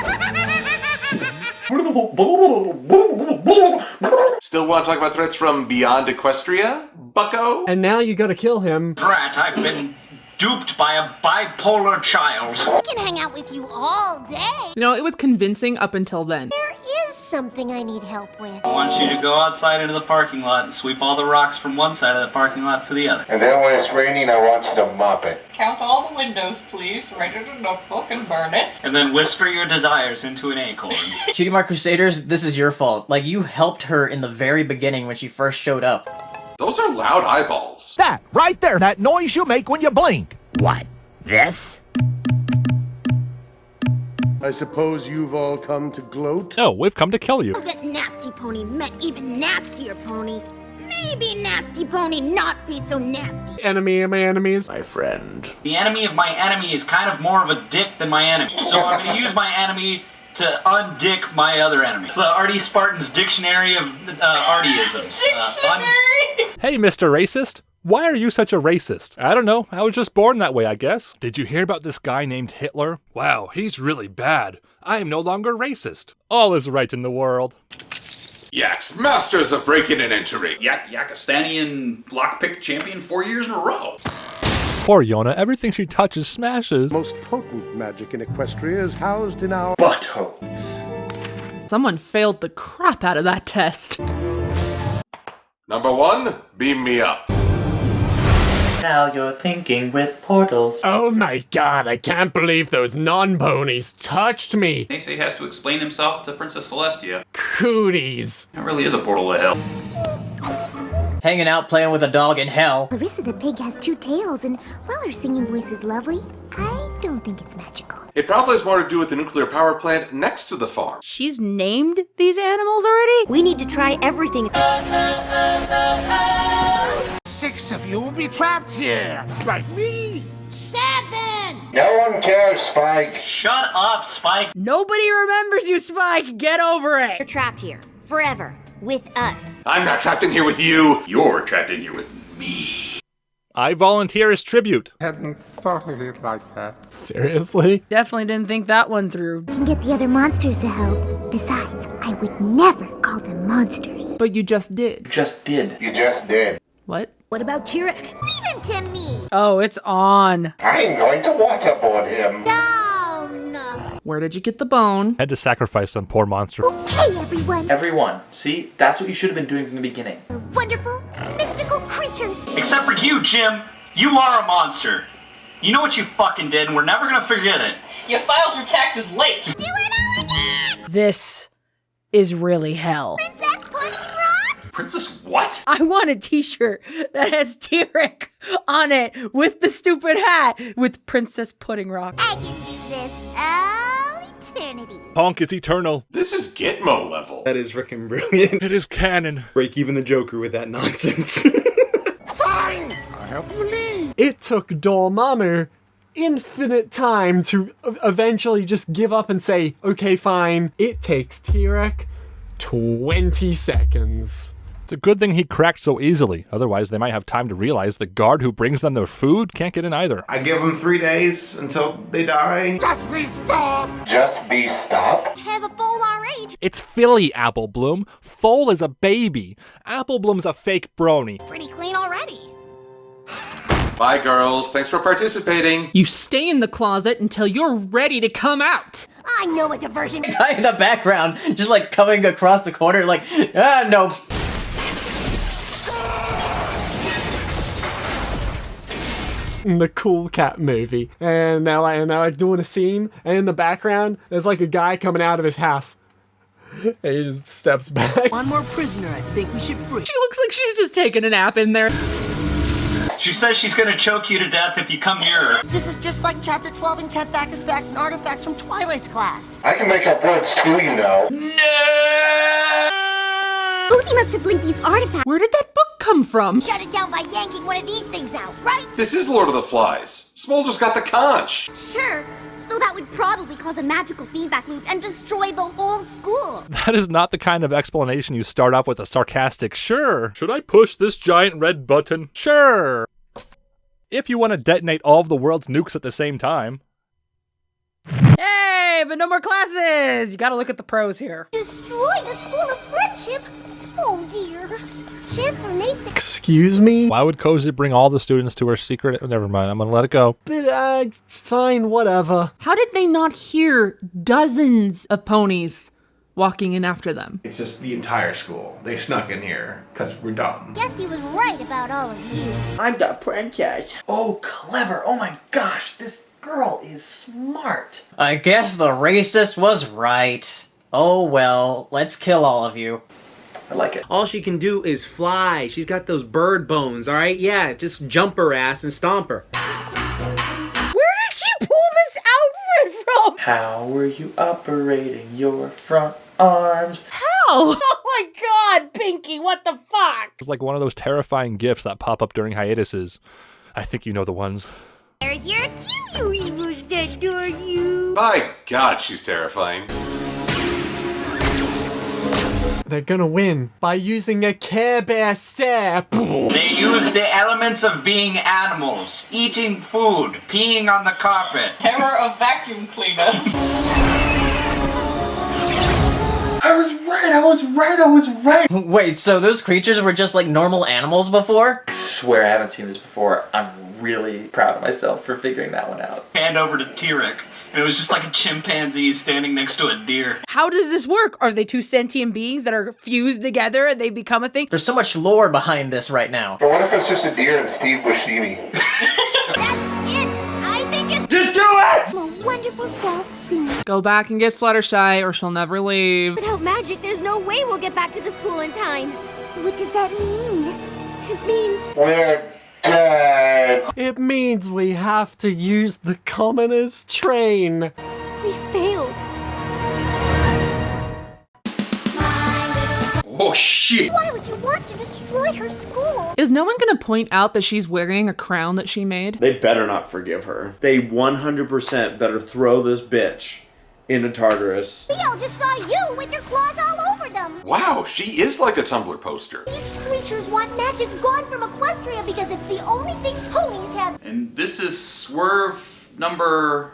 S1: Still want to talk about threats from beyond Equestria, bucko?
S4: And now you gotta kill him.
S2: Brat, I've been duped by a bipolar child.
S12: I can hang out with you all day.
S10: You know, it was convincing up until then.
S12: There is something I need help with.
S2: I want you to go outside into the parking lot and sweep all the rocks from one side of the parking lot to the other.
S3: And then when it's raining, I want you to mop it.
S19: Count all the windows, please. Write it in a notebook and burn it.
S2: And then whisper your desires into an acorn.
S14: Cutie Mark Crusaders, this is your fault. Like, you helped her in the very beginning when she first showed up.
S1: Those are loud eyeballs.
S13: That, right there, that noise you make when you blink.
S22: What? This?
S13: I suppose you've all come to gloat?
S8: No, we've come to kill you.
S12: I'll get Nasty Pony met even nastier pony. Maybe Nasty Pony not be so nasty.
S4: Enemy of my enemies.
S13: My friend.
S2: The enemy of my enemy is kind of more of a dick than my enemy. So I'm going to use my enemy to undick my other enemy. It's the Artie Spartan's Dictionary of Artieisms.
S8: Hey, Mr. Racist. Why are you such a racist? I don't know. I was just born that way, I guess. Did you hear about this guy named Hitler? Wow, he's really bad. I am no longer racist. All is right in the world.
S1: Yaks, masters of breaking and entering.
S7: Yakistanian lockpick champion 4 years in a row.
S8: Poor Yona, everything she touches smashes.
S13: Most potent magic in Equestria is housed in our
S11: buttholes.
S10: Someone failed the crap out of that test.
S1: Number 1, beam me up.
S22: Now you're thinking with portals.
S4: Oh my god, I can't believe those non-ponies touched me.
S7: Naysay has to explain himself to Princess Celestia.
S4: Cooties.
S7: That really is a portal to hell.
S14: Hanging out playing with a dog in hell.
S12: Larissa the pig has 2 tails, and while her singing voice is lovely, I don't think it's magical.
S1: It probably has more to do with the nuclear power plant next to the farm.
S9: She's named these animals already?
S17: We need to try everything.
S18: 6 of you will be trapped here, like me.
S12: 7!
S3: No one cares, Spike.
S2: Shut up, Spike.
S9: Nobody remembers you, Spike. Get over it.
S17: You're trapped here. Forever. With us.
S1: I'm not trapped in here with you.
S7: You're trapped in here with me.
S8: I volunteer as tribute.
S18: Hadn't thought of it like that.
S4: Seriously?
S9: Definitely didn't think that one through.
S12: Can get the other monsters to help. Besides, I would never call them monsters.
S10: But you just did.
S3: You just did.
S10: What?
S9: What about T-Rex?
S12: Leave him to me.
S9: Oh, it's on.
S3: I'm going to waterboard him.
S12: Down.
S10: Where did you get the bone?
S8: Had to sacrifice some poor monster.
S12: Okay, everyone.
S5: Everyone, see? That's what you should have been doing from the beginning.
S12: Wonderful, mystical creatures.
S2: Except for you, Jim. You are a monster. You know what you fucking did, and we're never gonna forget it.
S19: You filed your taxes late.
S12: Do it all again.
S9: This is really hell.
S12: Princess Pudding Rock.
S7: Princess what?
S9: I want a t-shirt that has T-Rex on it with the stupid hat with Princess Pudding Rock.
S12: I can do this all eternity.
S8: Honk is eternal.
S1: This is Gitmo level.
S11: That is frickin' brilliant.
S8: It is canon.
S11: Break even the Joker with that nonsense.
S18: Fine, I'll help you leave.
S4: It took Dormammu infinite time to eventually just give up and say, okay, fine. It takes T-Rex 20 seconds.
S8: It's a good thing he cracked so easily. Otherwise, they might have time to realize the guard who brings them their food can't get in either.
S11: I give them 3 days until they die.
S18: Just please stop.
S3: Just be stopped.
S12: Have a full RH.
S8: It's Philly, Apple Bloom. Foal is a baby. Apple Bloom's a fake brony.
S12: Pretty clean already.
S1: Bye, girls. Thanks for participating.
S10: You stay in the closet until you're ready to come out.
S12: I know a diversion.
S14: Guy in the background, just like coming across the corner, like, no.
S4: The Cool Cat movie, and they're like doing a scene, and in the background there's like a guy coming out of his house, and he just steps back.
S21: One more prisoner I think we should free.
S10: She looks like she's just taking a nap in there.
S2: She says she's gonna choke you to death if you come near her.
S21: This is just like Chapter 12 in Kent Backus Facts and Artifacts from Twilight's class.
S3: I can make up words too, you know.
S12: Boozy must have linked these artifacts.
S10: Where did that book come from?
S12: Shut it down by yanking one of these things out, right?
S1: This is Lord of the Flies. Smolder's got the conch.
S12: Sure. Though that would probably cause a magical feedback loop and destroy the whole school.
S8: That is not the kind of explanation you start off with a sarcastic, sure. Should I push this giant red button? Sure. If you want to detonate all of the world's nukes at the same time.
S9: Hey, but no more classes. You gotta look at the pros here.
S12: Destroy the School of Friendship? Oh dear. Chancellor Mason.
S4: Excuse me?
S8: Why would Cozy bring all the students to her secret? Never mind, I'm gonna let it go.
S4: But, fine, whatever.
S10: How did they not hear dozens of ponies walking in after them?
S11: It's just the entire school. They snuck in here because we're dumb.
S12: Guess he was right about all of you.
S21: I'm the princess.
S5: Oh, clever. Oh my gosh, this girl is smart.
S14: I guess the racist was right. Oh well, let's kill all of you.
S5: I like it.
S15: All she can do is fly. She's got those bird bones, alright? Yeah, just jump her ass and stomp her.
S9: Where did she pull this outfit from?
S5: How were you operating your front arms?
S9: How? Oh my god, Pinky, what the fuck?
S8: It's like one of those terrifying gifs that pop up during hiatuses. I think you know the ones.
S12: There's your cue, you evil centaur, you.
S1: By God, she's terrifying.
S4: They're gonna win by using a Care Bear stare.
S2: They use the elements of being animals, eating food, peeing on the carpet.
S19: Terror of vacuum cleaners.
S5: I was right.
S14: Wait, so those creatures were just like normal animals before?
S5: I swear I haven't seen this before. I'm really proud of myself for figuring that one out.
S2: Hand over to T-Rex, and it was just like a chimpanzee standing next to a deer.
S9: How does this work? Are they two sentient beings that are fused together and they become a thing?
S14: There's so much lore behind this right now.
S3: But what if it's just a deer and Steve Buscemi?
S21: Just do it!
S12: My wonderful self soon.
S10: Go back and get Fluttershy or she'll never leave.
S12: Without magic, there's no way we'll get back to the school in time. What does that mean? It means...
S3: We're dead.
S4: It means we have to use the commoners' train.
S12: we failed.
S7: Oh shit!
S12: Why would you want to destroy her school?
S10: Is no one gonna point out that she's wearing a crown that she made?
S6: They better not forgive her. They 100% better throw this bitch into Tartarus.
S12: Theo just saw you with your claws all over them.
S1: Wow, she is like a Tumblr poster.
S12: These creatures want magic gone from Equestria because it's the only thing ponies have.
S7: And this is swerve number...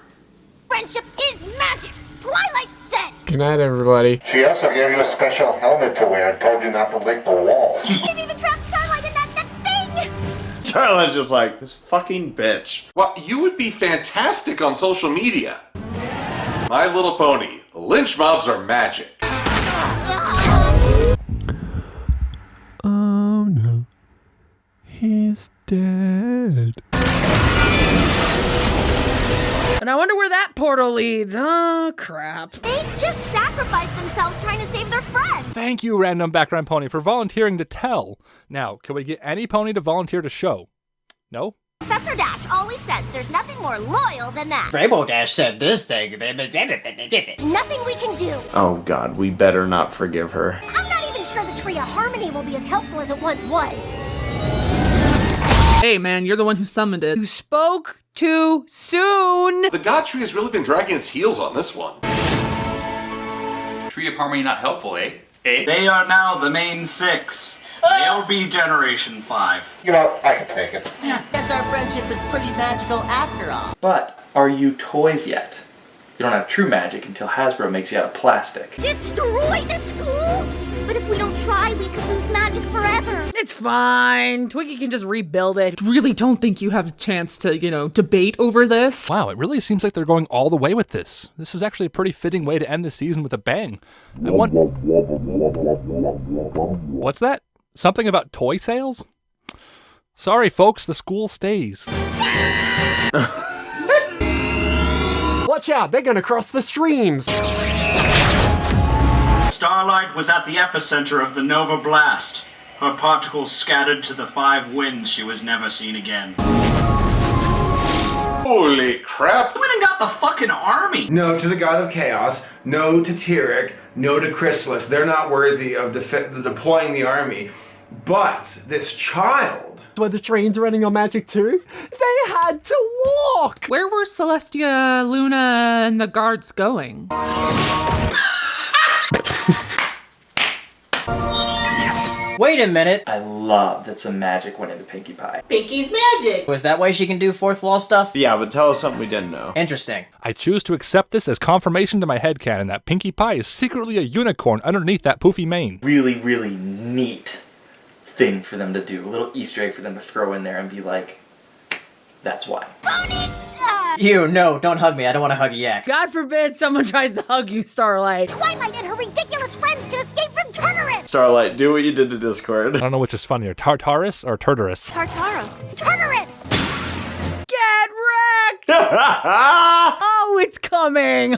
S12: Friendship is magic. Twilight said.
S4: Good night, everybody.
S3: She also gave you a special helmet to wear and told you not to lick the walls.
S12: They've even trapped Starlight in that thing.
S6: Starlight's just like, this fucking bitch.
S1: Well, you would be fantastic on social media. My Little Pony. Lynch mobs are magic.
S4: Oh no. He's dead.
S9: And I wonder where that portal leads. Oh, crap.
S12: They just sacrificed themselves trying to save their friend.
S8: Thank you, Random Background Pony, for volunteering to tell. Now, can we get any pony to volunteer to show? No?
S12: Professor Dash always says there's nothing more loyal than that.
S14: Rainbow Dash said this thing.
S12: Nothing we can do.
S6: Oh god, we better not forgive her.
S12: I'm not even sure the Tree of Harmony will be as helpful as it once was.
S10: Hey man, you're the one who summoned it.
S9: You spoke too soon.
S1: The God Tree has really been dragging its heels on this one.
S7: Tree of Harmony not helpful, eh? Eh?
S2: They are now the main six. They'll be Generation 5.
S3: You know, I can take it.
S21: Guess our friendship is pretty magical after all.
S5: But are you toys yet? You don't have true magic until Hasbro makes you out of plastic.
S12: Destroy the school? But if we don't try, we could lose magic forever.
S9: It's fine. Twiggy can just rebuild it.
S10: Really don't think you have a chance to, debate over this.
S8: Wow, it really seems like they're going all the way with this. This is actually a pretty fitting way to end the season with a bang. What's that? Something about toy sales? Sorry, folks, the school stays.
S4: Watch out, they're gonna cross the streams.
S2: Starlight was at the epicenter of the Nova Blast. Her particles scattered to the 5 winds. She was never seen again.
S1: Holy crap!
S2: Who went and got the fucking army?
S11: No to the God of Chaos, no to T-Rex, no to Chrysalis. They're not worthy of deploying the army. But this child...
S4: Were the trains running on magic too? They had to walk!
S10: Where were Celestia, Luna, and the guards going?
S14: Wait a minute.
S5: I love that some magic went into Pinkie Pie.
S21: Pinky's magic.
S14: Was that why she can do fourth wall stuff?
S6: Yeah, but tell us something we didn't know.
S14: Interesting.
S8: I choose to accept this as confirmation to my headcanon that Pinkie Pie is secretly a unicorn underneath that poofy mane.
S5: Really, really neat thing for them to do. A little Easter egg for them to throw in there and be like, that's why.
S14: No, don't hug me. I don't want to hug a yak.
S9: God forbid someone tries to hug you, Starlight.
S12: Twilight and her ridiculous friends can escape from Tartarus.
S6: Starlight, do what you did to Discord.
S8: I don't know which is funnier, Tartarus or Tartarus.
S12: Tartarus. Tartarus.
S9: Get wrecked! Oh, it's coming.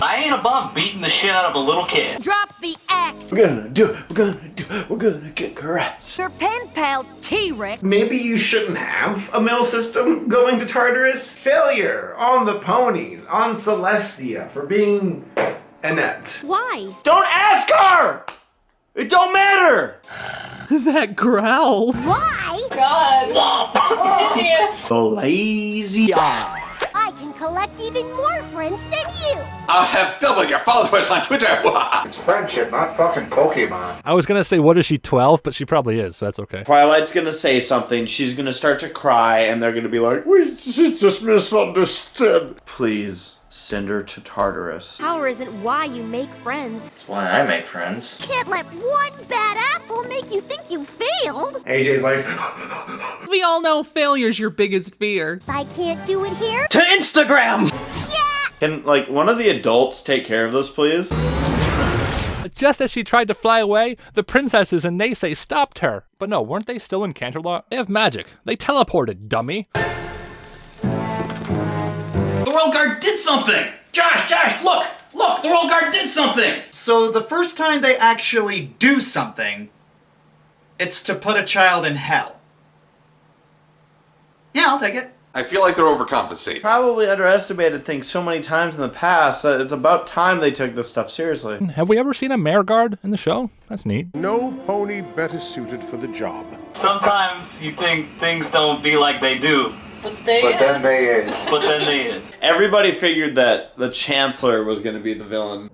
S2: I ain't above beating the shit out of a little kid.
S21: Drop the act.
S11: We're gonna do it. We're gonna kick her ass.
S21: Your pen pal, T-Rex.
S11: Maybe you shouldn't have a mill system going to Tartarus. Failure on the ponies, on Celestia for being inept.
S17: Why?
S6: Don't ask her! It don't matter!
S10: That growl.
S12: Why?
S19: God. That's hideous.
S6: The lazy eye.
S12: I can collect even more friends than you.
S1: I'll have double your followers on Twitter.
S3: It's friendship, not fucking Pokemon.
S8: I was gonna say, what is she, 12? But she probably is, so that's okay.
S6: Twilight's gonna say something, she's gonna start to cry, and they're gonna be like, we just misunderstood. Please, send her to Tartarus.
S17: Power isn't why you make friends.
S2: That's why I make friends.
S12: Can't let one bad apple make you think you failed.
S11: AJ's like,
S10: We all know failure's your biggest fear.
S12: If I can't do it here,
S6: To Instagram! Can, like, one of the adults take care of this, please?
S8: Just as she tried to fly away, the princesses and Naysay stopped her. But no, weren't they still in Canterlot? They have magic. They teleported, dummy.
S7: The Royal Guard did something! Josh, look! Look, the Royal Guard did something!
S2: So the first time they actually do something, it's to put a child in hell. Yeah, I'll take it.
S1: I feel like they're overcompensating.
S6: Probably underestimated things so many times in the past that it's about time they took this stuff seriously.
S8: Have we ever seen a mare guard in the show? That's neat.
S13: No pony better suited for the job.
S2: Sometimes you think things don't be like they do.
S19: But then
S2: But then they is.
S6: Everybody figured that the Chancellor was gonna be the villain.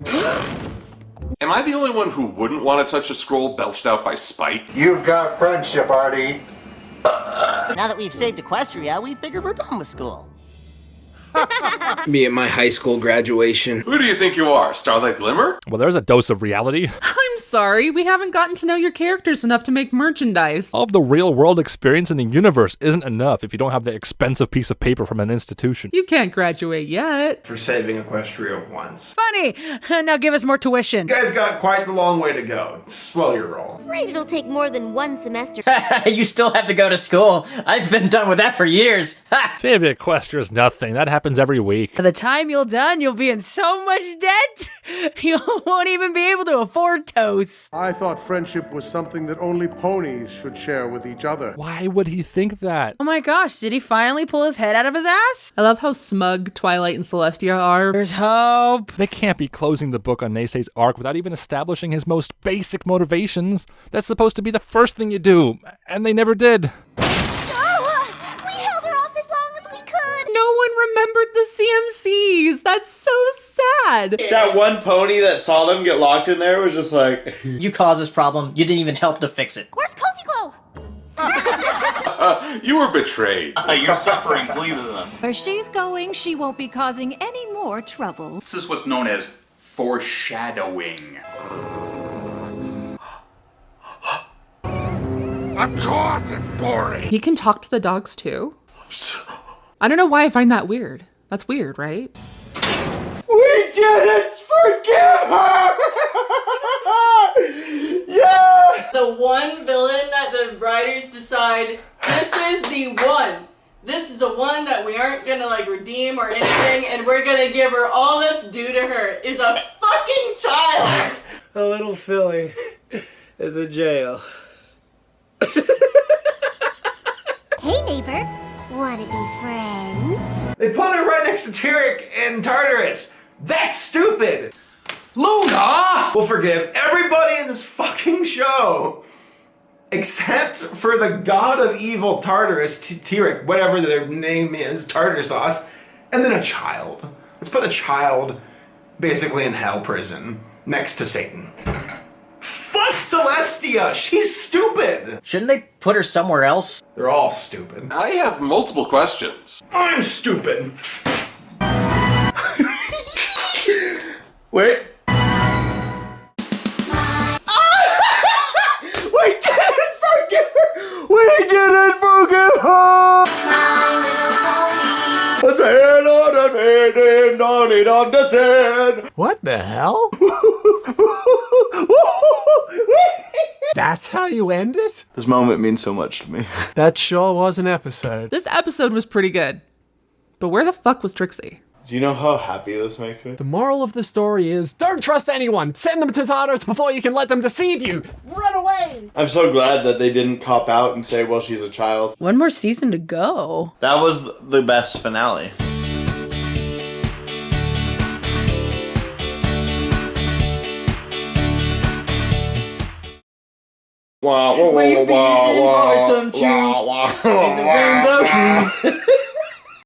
S1: Am I the only one who wouldn't want to touch a scroll belched out by spite?
S3: You've got friendship, Artie.
S21: Now that we've saved Equestria, we figured we're done with school.
S11: me at my high school graduation.
S1: Who do you think you are, Starlight Glimmer?
S8: Well, there's a dose of reality.
S10: I'm sorry, we haven't gotten to know your characters enough to make merchandise.
S8: All of the real world experience in the universe isn't enough if you don't have the expensive piece of paper from an institution.
S10: You can't graduate yet.
S11: For saving Equestria once.
S9: Funny. Now give us more tuition.
S11: You guys got quite the long way to go. Slow your roll.
S17: Afraid it'll take more than one semester.
S14: You still have to go to school. I've been done with that for years.
S8: Saving Equestria is nothing. That happens every week.
S9: By the time you're done, you'll be in so much debt, you won't even be able to afford toast.
S13: I thought friendship was something that only ponies should share with each other.
S8: Why would he think that?
S9: Oh my gosh, did he finally pull his head out of his ass?
S10: I love how smug Twilight and Celestia are.
S9: There's hope.
S8: They can't be closing the book on Naysay's arc without even establishing his most basic motivations. That's supposed to be the first thing you do, and they never did.
S10: No one remembered the CMCs. That's so sad.
S6: That one pony that saw them get locked in there was just like...
S14: You caused this problem. You didn't even help to fix it.
S12: Where's Cozy Glow?
S1: You were betrayed.
S2: Your suffering pleases us.
S16: Where she's going, she won't be causing any more trouble.
S7: This is what's known as foreshadowing.
S18: Of course it's boring.
S10: He can talk to the dogs too. I don't know why I find that weird. That's weird, right?
S6: We didn't forgive her! Yeah!
S19: The one villain that the writers decide, this is the one. This is the one that we aren't gonna like redeem or anything, and we're gonna give her all that's due to her, is a fucking child!
S11: A little filly is in jail.
S12: Hey neighbor, wanna be friends?
S11: They put her right next to Tyrek in Tartarus. That's stupid.
S7: Luna!
S11: We'll forgive everybody in this fucking show. Except for the god of evil Tartarus, Tyrek, whatever their name is, Tartar sauce, and then a child. Let's put the child basically in hell prison next to Satan. Fuck Celestia! She's stupid!
S14: Shouldn't they put her somewhere else?
S11: They're all stupid.
S1: I have multiple questions.
S11: I'm stupid. Wait. We didn't forgive her! We didn't forgive her! A sin on a sin, nodding on the sin.
S4: What the hell? That's how you end it?
S6: This moment means so much to me.
S4: That sure was an episode.
S10: This episode was pretty good. But where the fuck was Trixie?
S6: Do you know how happy this makes me?
S4: The moral of the story is, don't trust anyone! Send them to Tartarus before you can let them deceive you! Run away!
S6: I'm so glad that they didn't cop out and say, well, she's a child.
S9: One more season to go.
S6: That was the best finale.
S19: Wait, vision, always come true. In the rainbow.